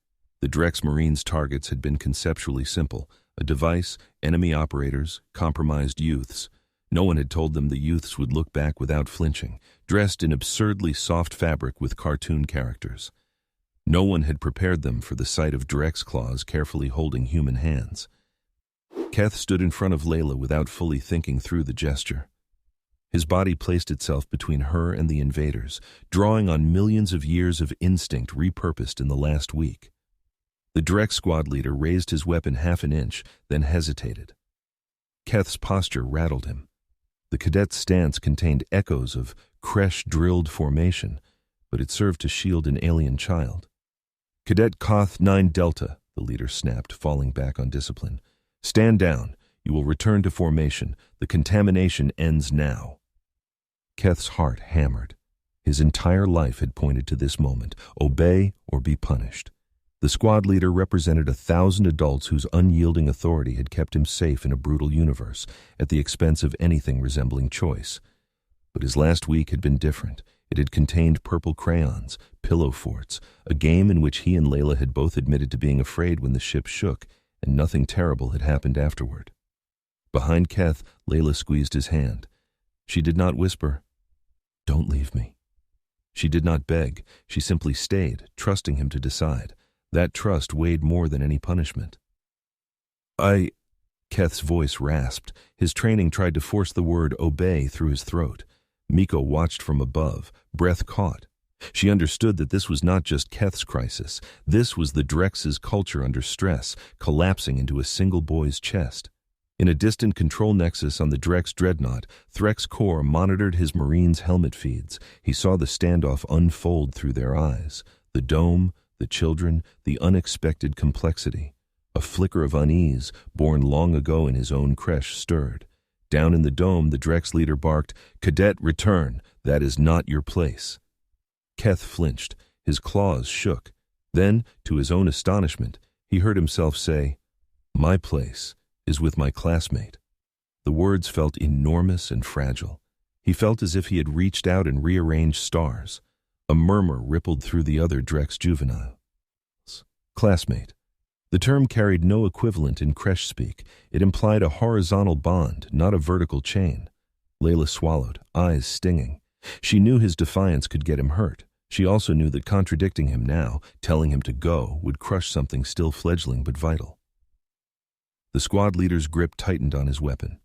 The Dhrex Marines' targets had been conceptually simple: a device, enemy operators, compromised youths. No one had told them the youths would look back without flinching, dressed in absurdly soft fabric with cartoon characters. No one had prepared them for the sight of Dhrex claws carefully holding human hands. Keth stood in front of Layla without fully thinking through the gesture. His body placed itself between her and the invaders, drawing on millions of years of instinct repurposed in the last week. The Dhrex squad leader raised his weapon half an inch, then hesitated. Keth's posture rattled him. The cadet's stance contained echoes of Kresh-drilled formation, but it served to shield an alien child. "Cadet Koth 9 Delta," the leader snapped, falling back on discipline. "Stand down. You will return to formation. The contamination ends now." Keth's heart hammered. His entire life had pointed to this moment: obey or be punished. The squad leader represented 1,000 adults whose unyielding authority had kept him safe in a brutal universe, at the expense of anything resembling choice. But his last week had been different. It had contained purple crayons, pillow forts, a game in which he and Layla had both admitted to being afraid when the ship shook, and nothing terrible had happened afterward. Behind Keth, Layla squeezed his hand. She did not whisper, "Don't leave me." She did not beg. She simply stayed, trusting him to decide. That trust weighed more than any punishment. Keth's voice rasped. His training tried to force the word obey through his throat. Miko watched from above, breath caught. She understood that this was not just Keth's crisis. This was the Dhrex's culture under stress, collapsing into a single boy's chest. In a distant control nexus on the Dhrex dreadnought, Threx Core monitored his Marine's helmet feeds. He saw the standoff unfold through their eyes. The dome, the children, the unexpected complexity. A flicker of unease, born long ago in his own creche, stirred. Down in the dome, the Dhrex leader barked, "Cadet, return. That is not your place." Keth flinched. His claws shook. Then, to his own astonishment, he heard himself say, "My place is with my classmate." The words felt enormous and fragile. He felt as if he had reached out and rearranged stars. A murmur rippled through the other Dhrex juveniles. Classmate. The term carried no equivalent in creche speak. It implied a horizontal bond, not a vertical chain. Layla swallowed, eyes stinging. She knew his defiance could get him hurt. She also knew that contradicting him now, telling him to go, would crush something still fledgling but vital. The squad leader's grip tightened on his weapon.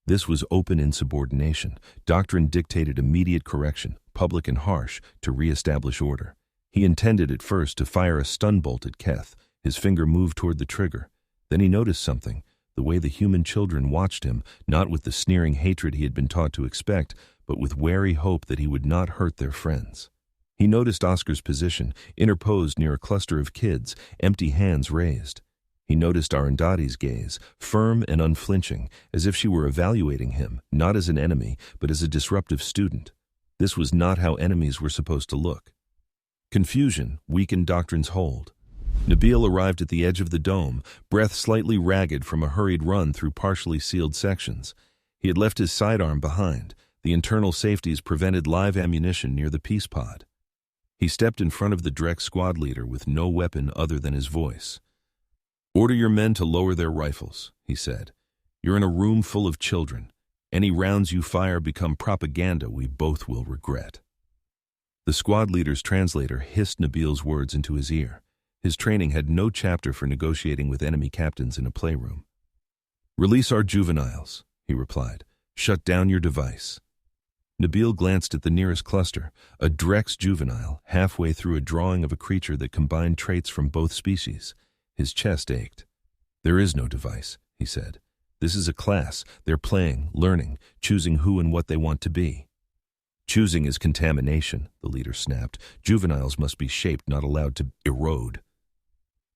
This was open insubordination. Doctrine dictated immediate correction, public and harsh, to re-establish order. He intended at first to fire a stun bolt at Keth. His finger moved toward the trigger. Then he noticed something, the way the human children watched him, not with the sneering hatred he had been taught to expect, but with wary hope that he would not hurt their friends. He noticed Oscar's position, interposed near a cluster of kids, empty hands raised. He noticed Arundhati's gaze, firm and unflinching, as if she were evaluating him, not as an enemy, but as a disruptive student. This was not how enemies were supposed to look. Confusion weakened Doctrine's hold. Nabil arrived at the edge of the dome, breath slightly ragged from a hurried run through partially sealed sections. He had left his sidearm behind. The internal safeties prevented live ammunition near the peace pod. He stepped in front of the Dhrex squad leader with no weapon other than his voice. "Order your men to lower their rifles," he said. "You're in a room full of children. Any rounds you fire become propaganda we both will regret." The squad leader's translator hissed Nabil's words into his ear. His training had no chapter for negotiating with enemy captains in a playroom. "Release our juveniles," he replied. "Shut down your device." Nabil glanced at the nearest cluster, a Dhrex juvenile, halfway through a drawing of a creature that combined traits from both species. His chest ached. "There is no device," he said. "This is a class. They're playing, learning, choosing who and what they want to be." "Choosing is contamination," the leader snapped. "Juveniles must be shaped, not allowed to erode."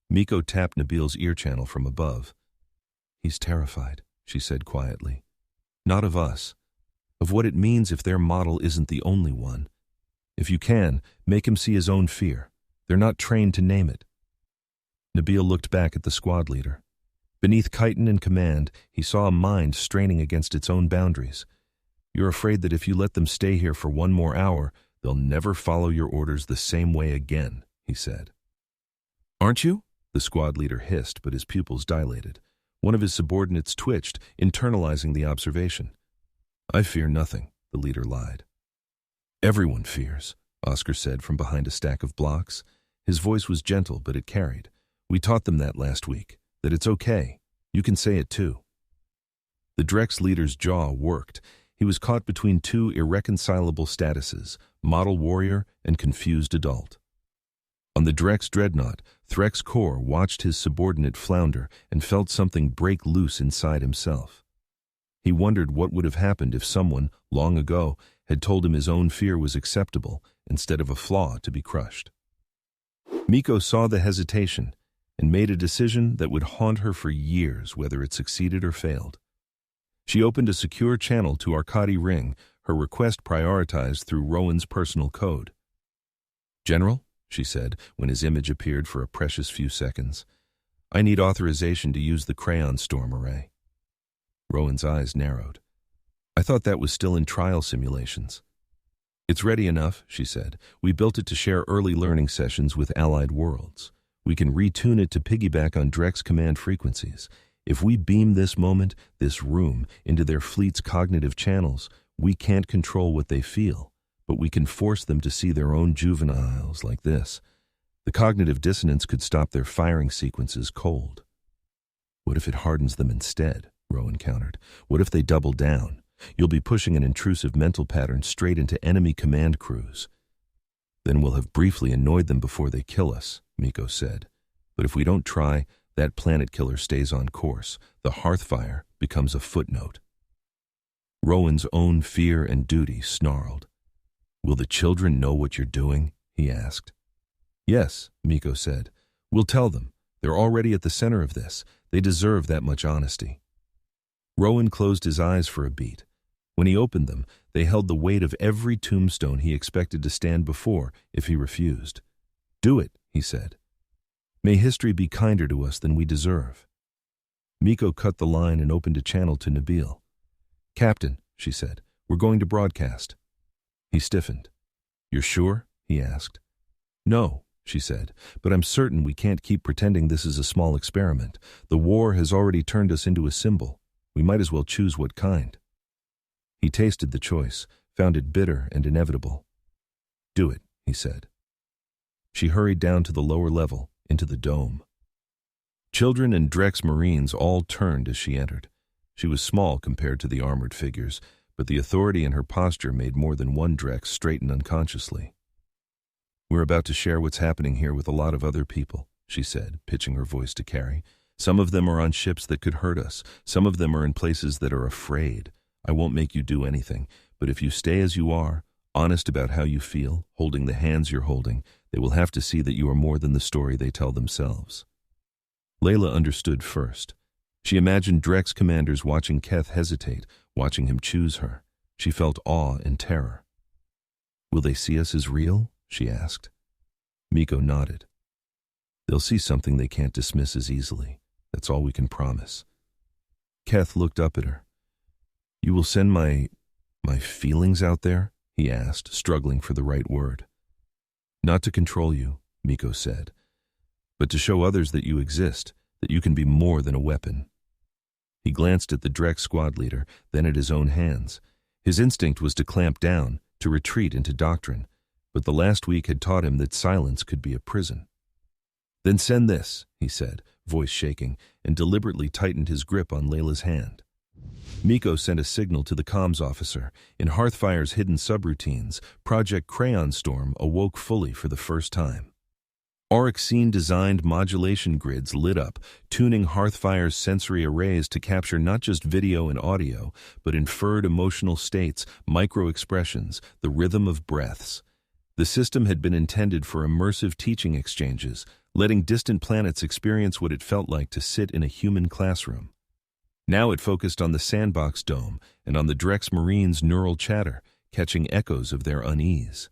Miko tapped Nabil's ear channel from above. "He's terrified," she said quietly. "Not of us. Of what it means if their model isn't the only one. If you can, make him see his own fear. They're not trained to name it." Nabil looked back at the squad leader. Beneath chitin and command, he saw a mind straining against its own boundaries. "You're afraid that if you let them stay here for one more hour, they'll never follow your orders the same way again," he said. "Aren't you?" the squad leader hissed, but his pupils dilated. One of his subordinates twitched, internalizing the observation. "I fear nothing," the leader lied. "Everyone fears," Oscar said from behind a stack of blocks. His voice was gentle, but it carried. "We taught them that last week, that it's okay. You can say it too." The Dhrex leader's jaw worked. He was caught between two irreconcilable statuses, model warrior and confused adult. On the Dhrex dreadnought, Dhrex Core watched his subordinate flounder and felt something break loose inside himself. He wondered what would have happened if someone, long ago, had told him his own fear was acceptable instead of a flaw to be crushed. Miko saw the hesitation and made a decision that would haunt her for years, whether it succeeded or failed. She opened a secure channel to Arkady Ring, her request prioritized through Rowan's personal code. "General," she said, when his image appeared for a precious few seconds, "I need authorization to use the Crayon Storm Array." Rowan's eyes narrowed. "I thought that was still in trial simulations." "It's ready enough," she said. "We built it to share early learning sessions with allied worlds. We can retune it to piggyback on Dhrex command frequencies. If we beam this moment, this room, into their fleet's cognitive channels, we can't control what they feel, but we can force them to see their own juveniles like this. The cognitive dissonance could stop their firing sequences cold." "What if it hardens them instead?" Rowan countered. "What if they double down? You'll be pushing an intrusive mental pattern straight into enemy command crews." "Then we'll have briefly annoyed them before they kill us," Miko said. "But if we don't try, that planet killer stays on course. The Hearthfire becomes a footnote." Rowan's own fear and duty snarled. "Will the children know what you're doing?" he asked. "Yes," Miko said. "We'll tell them. They're already at the center of this. They deserve that much honesty." Rowan closed his eyes for a beat. When he opened them, they held the weight of every tombstone he expected to stand before if he refused. "Do it," he said. "May history be kinder to us than we deserve." Miko cut the line and opened a channel to Nabil. "Captain," she said, "we're going to broadcast." He stiffened. "You're sure?" he asked. "No," she said, "but I'm certain we can't keep pretending this is a small experiment. The war has already turned us into a symbol. We might as well choose what kind." He tasted the choice, found it bitter and inevitable. "Do it," he said. She hurried down to the lower level, into the dome. Children and Dhrex Marines all turned as she entered. She was small compared to the armored figures, but the authority in her posture made more than one Dhrex straighten unconsciously. "We're about to share what's happening here with a lot of other people," she said, pitching her voice to Carrie. "Some of them are on ships that could hurt us. Some of them are in places that are afraid. I won't make you do anything, but if you stay as you are, honest about how you feel, holding the hands you're holding, they will have to see that you are more than the story they tell themselves." Layla understood first. She imagined Dhrex commanders watching Keth hesitate, watching him choose her. She felt awe and terror. "Will they see us as real?" she asked. Miko nodded. "They'll see something they can't dismiss as easily. That's all we can promise." Keth looked up at her. "You will send my feelings out there?" he asked, struggling for the right word. "Not to control you," Miko said, "but to show others that you exist, that you can be more than a weapon." He glanced at the Dhrex squad leader, then at his own hands. His instinct was to clamp down, to retreat into doctrine, but the last week had taught him that silence could be a prison. "Then send this," he said, voice shaking, and deliberately tightened his grip on Layla's hand. Miko sent a signal to the comms officer. In Hearthfire's hidden subroutines, Project Crayon Storm awoke fully for the first time. Oryxene-designed modulation grids lit up, tuning Hearthfire's sensory arrays to capture not just video and audio, but inferred emotional states, micro-expressions, the rhythm of breaths. The system had been intended for immersive teaching exchanges, letting distant planets experience what it felt like to sit in a human classroom. Now it focused on the sandbox dome and on the Dhrex Marines' neural chatter, catching echoes of their unease.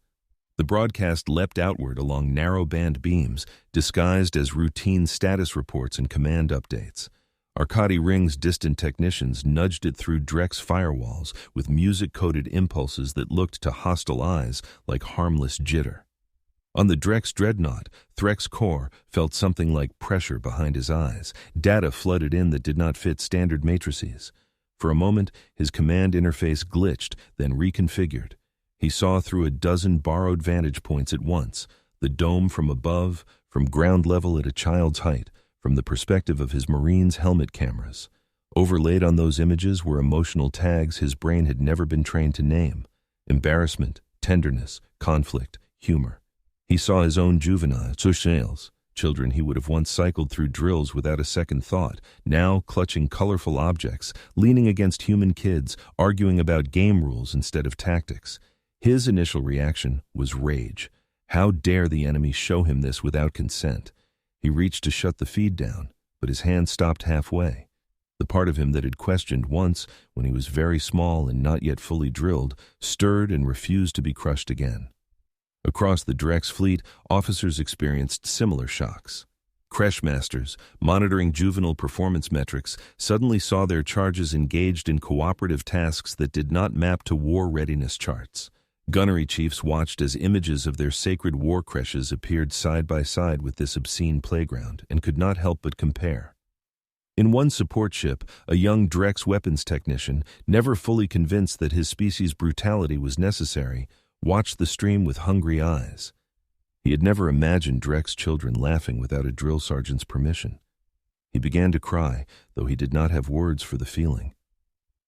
The broadcast leapt outward along narrow-band beams, disguised as routine status reports and command updates. Arkady Ring's distant technicians nudged it through Dhrex firewalls with music-coded impulses that looked to hostile eyes like harmless jitter. On the Dhrex dreadnought, Dhrex Core felt something like pressure behind his eyes. Data flooded in that did not fit standard matrices. For a moment, his command interface glitched, then reconfigured. He saw through a dozen borrowed vantage points at once, the dome from above, from ground level at a child's height, from the perspective of his Marine's helmet cameras. Overlaid on those images were emotional tags his brain had never been trained to name: embarrassment, tenderness, conflict, humor. He saw his own juveniles, children he would have once cycled through drills without a second thought, now clutching colorful objects, leaning against human kids, arguing about game rules instead of tactics. His initial reaction was rage. How dare the enemy show him this without consent? He reached to shut the feed down, but his hand stopped halfway. The part of him that had questioned once, when he was very small and not yet fully drilled, stirred and refused to be crushed again. Across the Dhrex fleet, officers experienced similar shocks. Creche masters, monitoring juvenile performance metrics, suddenly saw their charges engaged in cooperative tasks that did not map to war readiness charts. Gunnery chiefs watched as images of their sacred war creches appeared side by side with this obscene playground and could not help but compare. In one support ship, a young Dhrex weapons technician, never fully convinced that his species' brutality was necessary, watched the stream with hungry eyes. He had never imagined Dhrex children laughing without a drill sergeant's permission. He began to cry, though he did not have words for the feeling.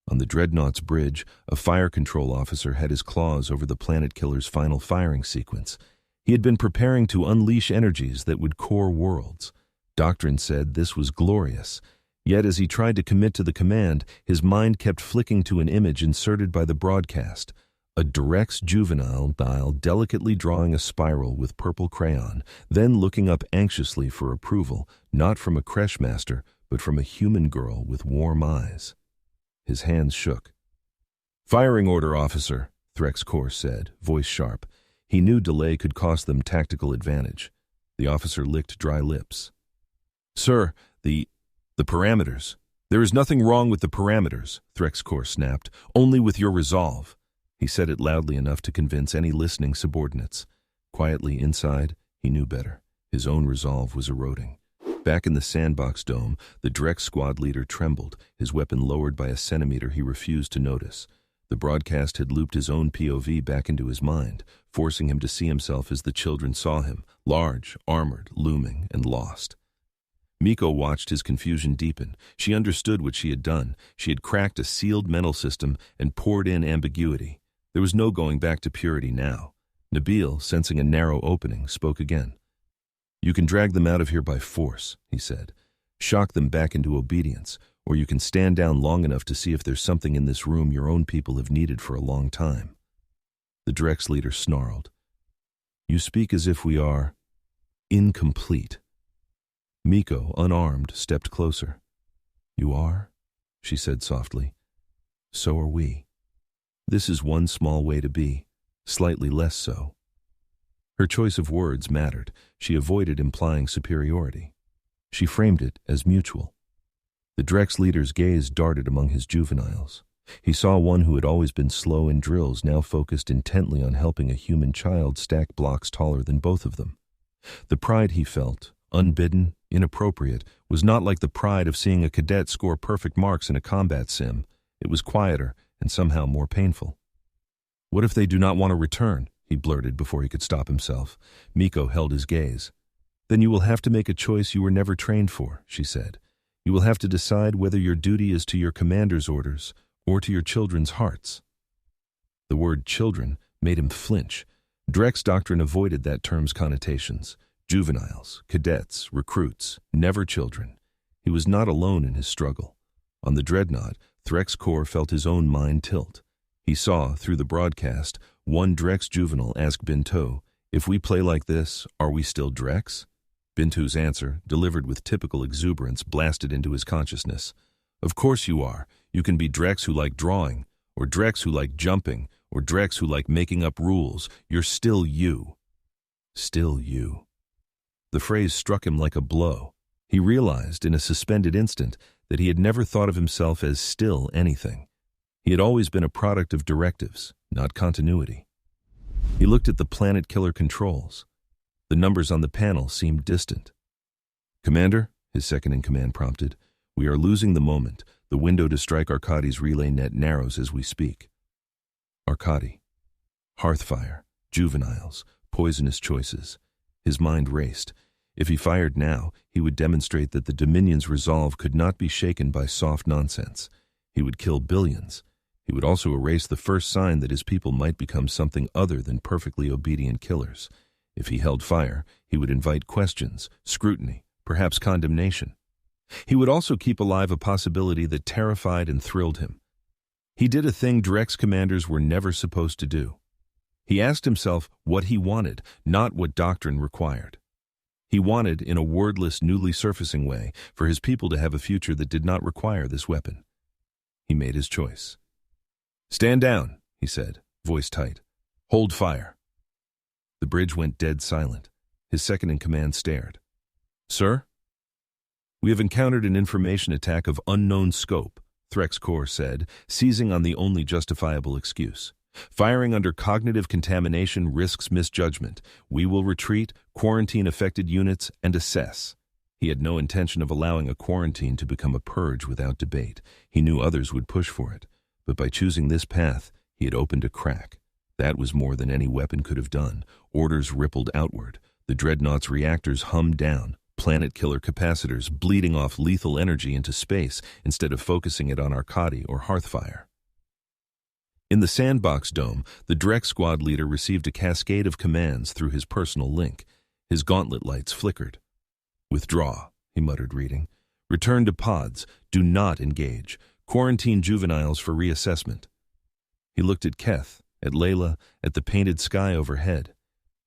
On the Dreadnought's bridge, a fire control officer had his claws over the planet killer's final firing sequence. He had been preparing to unleash energies that would core worlds. Doctrine said this was glorious. Yet as he tried to commit to the command, his mind kept flicking to an image inserted by the broadcast. A Dhrex juvenile delicately drawing a spiral with purple crayon, then looking up anxiously for approval, not from a creche master, but from a human girl with warm eyes. His hands shook. "Firing order, officer," Dhrex Corps said, voice sharp. He knew delay could cost them tactical advantage. The officer licked dry lips. "Sir, the parameters. There is nothing wrong with the parameters," Dhrex Corps snapped. "Only with your resolve." He said it loudly enough to convince any listening subordinates. Quietly inside, he knew better. His own resolve was eroding. Back in the sandbox dome, the Dhrex squad leader trembled, his weapon lowered by a centimeter he refused to notice. The broadcast had looped his own POV back into his mind, forcing him to see himself as the children saw him, large, armored, looming, and lost. Miko watched his confusion deepen. She understood what she had done. She had cracked a sealed mental system and poured in ambiguity. There was no going back to purity now. Nabil, sensing a narrow opening, spoke again. "You can drag them out of here by force," he said. "Shock them back into obedience, or you can stand down long enough to see if there's something in this room your own people have needed for a long time." The Dhrex leader snarled. "You speak as if we are incomplete." Miko, unarmed, stepped closer. "You are?" she said softly. "So are we. This is one small way to be, slightly less so." Her choice of words mattered. She avoided implying superiority. She framed it as mutual. The Dhrex leader's gaze darted among his juveniles. He saw one who had always been slow in drills now focused intently on helping a human child stack blocks taller than both of them. The pride he felt, unbidden, inappropriate, was not like the pride of seeing a cadet score perfect marks in a combat sim. It was quieter and somehow more painful. "What if they do not want to return?" he blurted before he could stop himself. Miko held his gaze. "Then you will have to make a choice you were never trained for," she said. "You will have to decide whether your duty is to your commander's orders or to your children's hearts." The word children made him flinch. Dhrex doctrine avoided that term's connotations. Juveniles, cadets, recruits, never children. He was not alone in his struggle. On the Dreadnought, Dhrex Corps felt his own mind tilt. He saw, through the broadcast, one Dhrex juvenile ask Binto, "If we play like this, are we still Dhrex?" Binto's answer, delivered with typical exuberance, blasted into his consciousness. "Of course you are. You can be Dhrex who like drawing, or Dhrex who like jumping, or Dhrex who like making up rules. You're still you." Still you. The phrase struck him like a blow. He realized in a suspended instant that he had never thought of himself as still anything. He had always been a product of directives, not continuity. He looked at the planet killer controls. The numbers on the panel seemed distant. "Commander," his second-in-command prompted, "we are losing the moment. The window to strike Arcadi's relay net narrows as we speak." Arcadi. Hearthfire. Juveniles. Poisonous choices. His mind raced. If he fired now, he would demonstrate that the Dominion's resolve could not be shaken by soft nonsense. He would kill billions. He would also erase the first sign that his people might become something other than perfectly obedient killers. If he held fire, he would invite questions, scrutiny, perhaps condemnation. He would also keep alive a possibility that terrified and thrilled him. He did a thing Dhrex commanders were never supposed to do. He asked himself what he wanted, not what doctrine required. He wanted, in a wordless, newly surfacing way, for his people to have a future that did not require this weapon. He made his choice. "Stand down," he said, voice tight. "Hold fire." The bridge went dead silent. His second-in-command stared. "Sir?" "We have encountered an information attack of unknown scope," Dhrex Corps said, seizing on the only justifiable excuse. "Firing under cognitive contamination risks misjudgment. We will retreat, quarantine affected units, and assess." He had no intention of allowing a quarantine to become a purge without debate. He knew others would push for it. But by choosing this path, he had opened a crack. That was more than any weapon could have done. Orders rippled outward. The Dreadnought's reactors hummed down, planet-killer capacitors bleeding off lethal energy into space instead of focusing it on Arcadi or Hearthfire. In the sandbox dome, the Dhrex squad leader received a cascade of commands through his personal link. His gauntlet lights flickered. "Withdraw," he muttered, reading. "Return to pods. Do not engage. Quarantine Juveniles for reassessment." He looked at Keth, at Layla, at the painted sky overhead.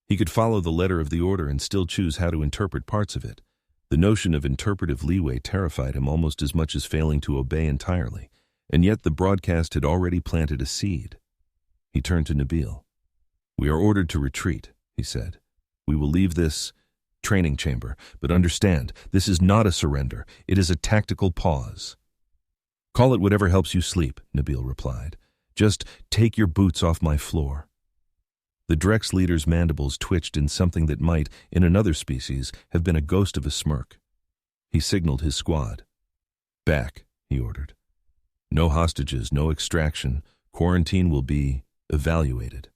He could follow the letter of the order and still choose how to interpret parts of it. The notion of interpretive leeway terrified him almost as much as failing to obey entirely, and yet the broadcast had already planted a seed. He turned to Nabil. "We are ordered to retreat," he said. "We will leave this training chamber, but understand, this is not a surrender. It is a tactical pause." "Call it whatever helps you sleep," Nabil replied. "Just take your boots off my floor." The Dhrex leader's mandibles twitched in something that might, in another species, have been a ghost of a smirk. He signaled his squad. "Back," he ordered. "No hostages, no extraction. Quarantine will be evaluated."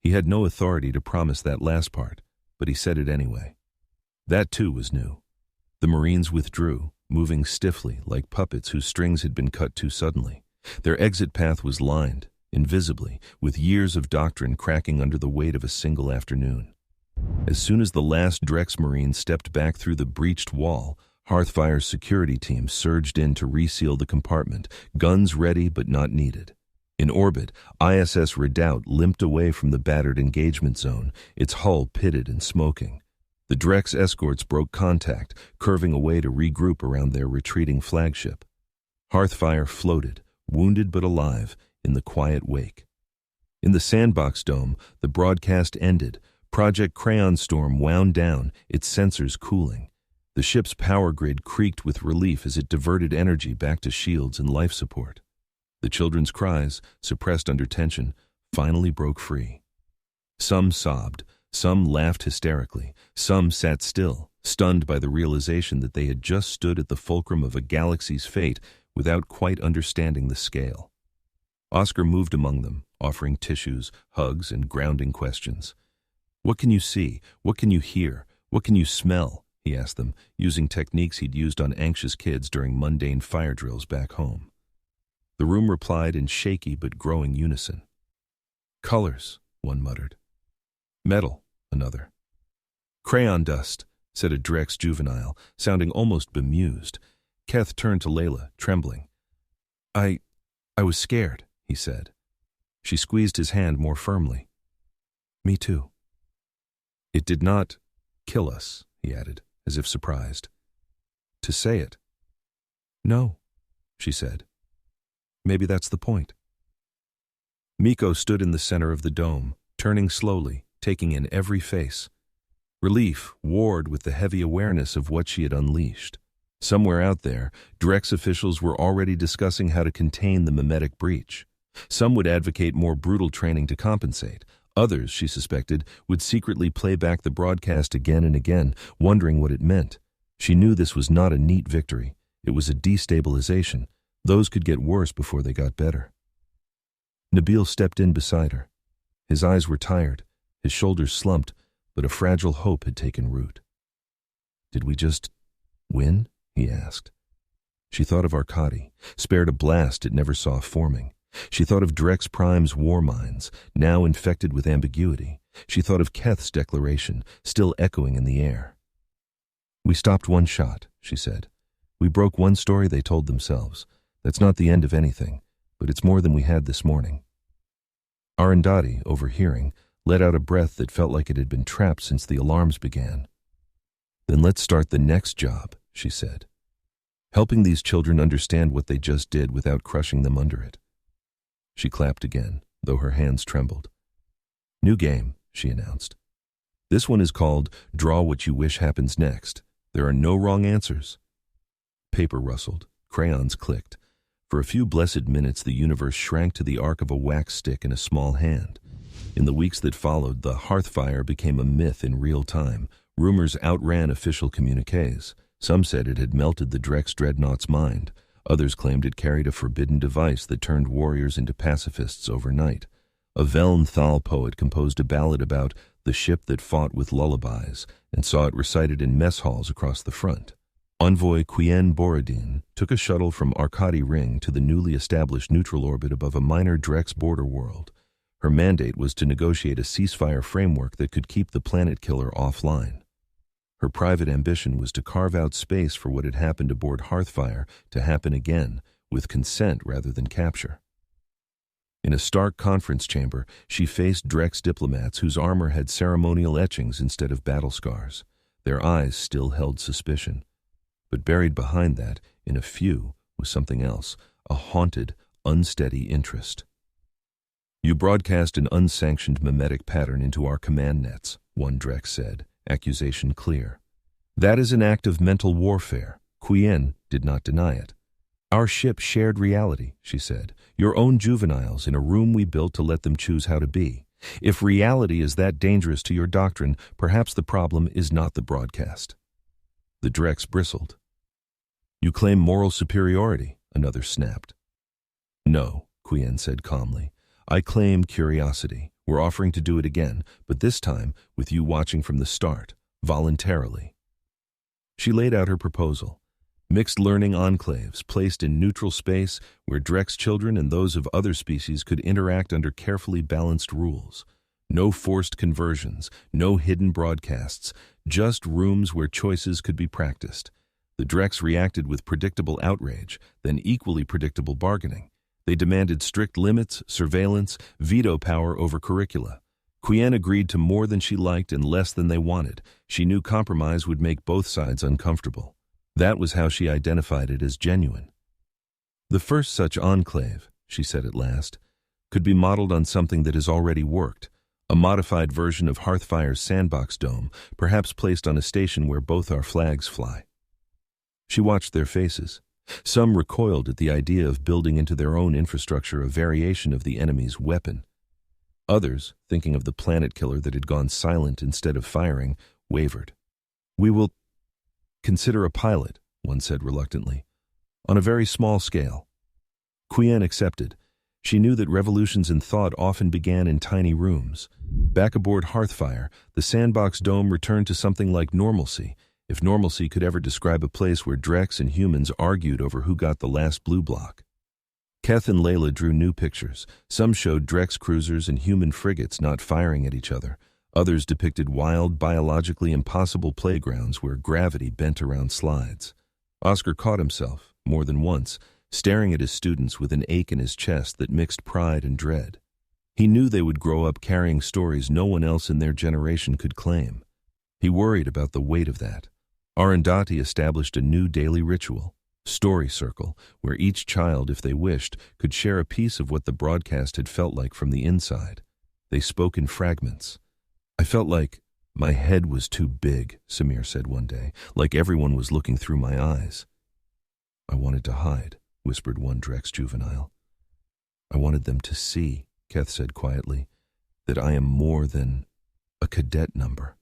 He had no authority to promise that last part, but he said it anyway. That too was new. The Marines withdrew, moving stiffly like puppets whose strings had been cut too suddenly. Their exit path was lined, invisibly, with years of doctrine cracking under the weight of a single afternoon. As soon as the last Dhrex Marine stepped back through the breached wall, Hearthfire's security team surged in to reseal the compartment, guns ready but not needed. In orbit, ISS Redoubt limped away from the battered engagement zone, its hull pitted and smoking. The Dhrex escorts broke contact, curving away to regroup around their retreating flagship. Hearthfire floated, wounded but alive, in the quiet wake. In the sandbox dome, the broadcast ended. Project Crayon Storm wound down, its sensors cooling. The ship's power grid creaked with relief as it diverted energy back to shields and life support. The children's cries, suppressed under tension, finally broke free. Some sobbed, some laughed hysterically, some sat still, stunned by the realization that they had just stood at the fulcrum of a galaxy's fate without quite understanding the scale. Oscar moved among them, offering tissues, hugs, and grounding questions. "What can you see? What can you hear? What can you smell?" he asked them, using techniques he'd used on anxious kids during mundane fire drills back home. The room replied in shaky but growing unison. "Colors," one muttered. "Metal," another. "Crayon dust," said a Dhrex juvenile, sounding almost bemused. Keth turned to Layla, trembling. I was scared," he said. She squeezed his hand more firmly. "Me too." "It did not kill us," he added, as if surprised. "To say it." "No," she said. "Maybe that's the point." Miko stood in the center of the dome, turning slowly, taking in every face. Relief warred with the heavy awareness of what she had unleashed. Somewhere out there, Dhrex officials were already discussing how to contain the mimetic breach. Some would advocate more brutal training to compensate. Others, she suspected, would secretly play back the broadcast again and again, wondering what it meant. She knew this was not a neat victory. It was a destabilization. Those could get worse before they got better. Nabil stepped in beside her. His eyes were tired, his shoulders slumped, but a fragile hope had taken root. Did we just win? He asked. She thought of Arkady, spared a blast it never saw forming. She thought of Dhrex Prime's war mines, now infected with ambiguity. She thought of Keth's declaration, still echoing in the air. We stopped one shot, she said. We broke one story they told themselves. That's not the end of anything, but it's more than we had this morning. Arundhati, overhearing, let out a breath that felt like it had been trapped since the alarms began. Then let's start the next job, she said. Helping these children understand what they just did without crushing them under it. She clapped again, though her hands trembled. New game, she announced. This one is called Draw What You Wish Happens Next. There are no wrong answers. Paper rustled, crayons clicked. For a few blessed minutes the universe shrank to the arc of a wax stick in a small hand. In the weeks that followed, the Hearthfire became a myth in real time. Rumors outran official communiques. Some said it had melted the Dhrex dreadnought's mind. Others claimed it carried a forbidden device that turned warriors into pacifists overnight. A Veln-Thal poet composed a ballad about the ship that fought with lullabies and saw it recited in mess halls across the front. Envoy Quyen Borodin took a shuttle from Arkady Ring to the newly established neutral orbit above a minor Dhrex border world. Her mandate was to negotiate a ceasefire framework that could keep the planet killer offline. Her private ambition was to carve out space for what had happened aboard Hearthfire to happen again, with consent rather than capture. In a stark conference chamber, she faced Dhrex diplomats whose armor had ceremonial etchings instead of battle scars. Their eyes still held suspicion. But buried behind that, in a few, was something else, a haunted, unsteady interest. You broadcast an unsanctioned mimetic pattern into our command nets, one Dhrex said, accusation clear. That is an act of mental warfare. Quyen did not deny it. Our ship shared reality, she said, your own juveniles in a room we built to let them choose how to be. If reality is that dangerous to your doctrine, perhaps the problem is not the broadcast. The Dhrex bristled. You claim moral superiority, another snapped. No, Quyen said calmly. I claim curiosity. We're offering to do it again, but this time with you watching from the start, voluntarily. She laid out her proposal. Mixed learning enclaves placed in neutral space where Dhrex children and those of other species could interact under carefully balanced rules. No forced conversions, no hidden broadcasts, just rooms where choices could be practiced. The Dhrex reacted with predictable outrage, then equally predictable bargaining. They demanded strict limits, surveillance, veto power over curricula. Quyen agreed to more than she liked and less than they wanted. She knew compromise would make both sides uncomfortable. That was how she identified it as genuine. The first such enclave, she said at last, could be modeled on something that has already worked, a modified version of Hearthfire's sandbox dome, perhaps placed on a station where both our flags fly. She watched their faces. Some recoiled at the idea of building into their own infrastructure a variation of the enemy's weapon. Others, thinking of the planet killer that had gone silent instead of firing, wavered. We will consider a pilot, one said reluctantly, on a very small scale. Quyen accepted. She knew that revolutions in thought often began in tiny rooms. Back aboard Hearthfire, the sandbox dome returned to something like normalcy, if normalcy could ever describe a place where Dhrex and humans argued over who got the last blue block. Keth and Layla drew new pictures. Some showed Dhrex cruisers and human frigates not firing at each other. Others depicted wild, biologically impossible playgrounds where gravity bent around slides. Oscar caught himself, more than once, staring at his students with an ache in his chest that mixed pride and dread. He knew they would grow up carrying stories no one else in their generation could claim. He worried about the weight of that. Arundhati established a new daily ritual, Story Circle, where each child, if they wished, could share a piece of what the broadcast had felt like from the inside. They spoke in fragments. I felt like my head was too big, Samir said one day, like everyone was looking through my eyes. I wanted to hide, whispered one Dhrex juvenile. I wanted them to see, Keth said quietly, that I am more than a cadet number.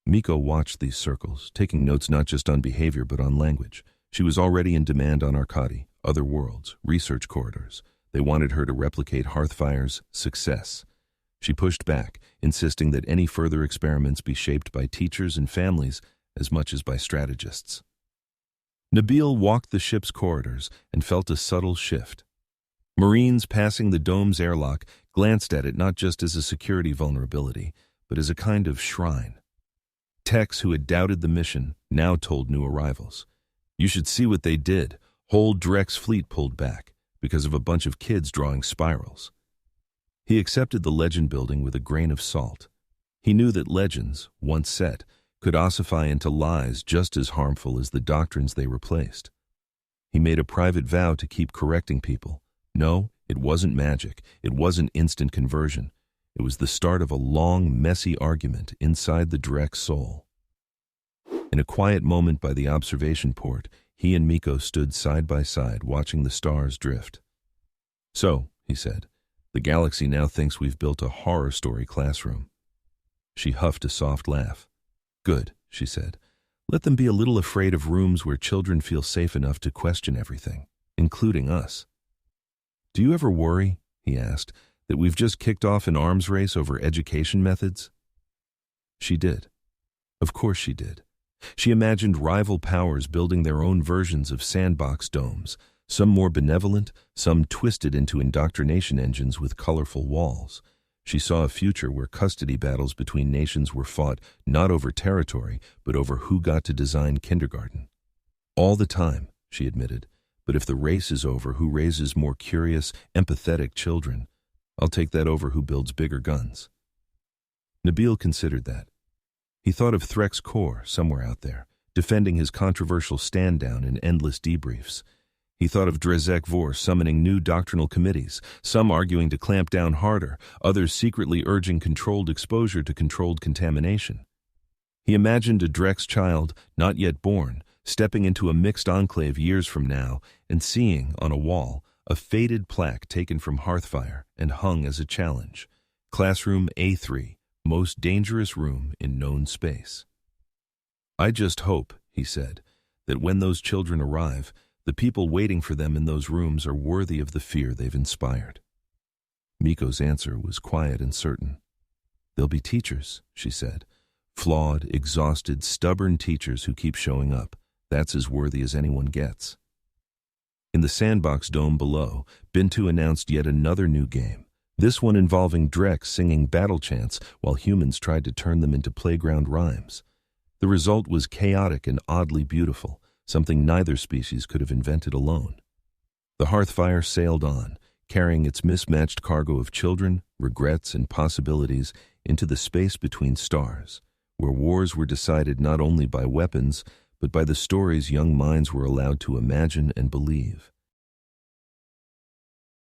Miko watched these circles, taking notes not just on behavior but on language. She was already in demand on Arkady, other worlds, research corridors. They wanted her to replicate Hearthfire's success. She pushed back, insisting that any further experiments be shaped by teachers and families as much as by strategists. Nabil walked the ship's corridors and felt a subtle shift. Marines passing the dome's airlock glanced at it not just as a security vulnerability, but as a kind of shrine. Techs who had doubted the mission now told new arrivals, "You should see what they did. Whole Dhrex fleet pulled back because of a bunch of kids drawing spirals." He accepted the legend building with a grain of salt. He knew that legends, once set, could ossify into lies just as harmful as the doctrines they replaced. He made a private vow to keep correcting people. No, it wasn't magic. It wasn't instant conversion. It was the start of a long, messy argument inside the Dhrex soul. In a quiet moment by the observation port, he and Miko stood side by side, watching the stars drift. "So," he said, "the galaxy now thinks we've built a horror story classroom." She huffed a soft laugh. "Good," she said. "Let them be a little afraid of rooms where children feel safe enough to question everything, including us." "Do you ever worry," he asked, "that we've just kicked off an arms race over education methods?" She did. Of course she did. She imagined rival powers building their own versions of sandbox domes, some more benevolent, some twisted into indoctrination engines with colorful walls. She saw a future where custody battles between nations were fought not over territory, but over who got to design kindergarten. "All the time," she admitted, "but if the race is over who raises more curious, empathetic children, I'll take that over who builds bigger guns." Nabil considered that. He thought of Dhrex Core somewhere out there, defending his controversial stand-down in endless debriefs. He thought of Dhrex Vor summoning new doctrinal committees, some arguing to clamp down harder, others secretly urging controlled exposure to controlled contamination. He imagined a Dhrex child, not yet born, stepping into a mixed enclave years from now and seeing, on a wall, a faded plaque taken from Hearthfire and hung as a challenge. Classroom A3, most dangerous room in known space. "I just hope," he said, "that when those children arrive, the people waiting for them in those rooms are worthy of the fear they've inspired." Miko's answer was quiet and certain. "They'll be teachers," she said. "Flawed, exhausted, stubborn teachers who keep showing up. That's as worthy as anyone gets." In the sandbox dome below, Bintu announced yet another new game, this one involving Dhrex singing battle chants while humans tried to turn them into playground rhymes. The result was chaotic and oddly beautiful, something neither species could have invented alone. The Hearthfire sailed on, carrying its mismatched cargo of children, regrets, and possibilities into the space between stars, where wars were decided not only by weapons, but by the stories young minds were allowed to imagine and believe.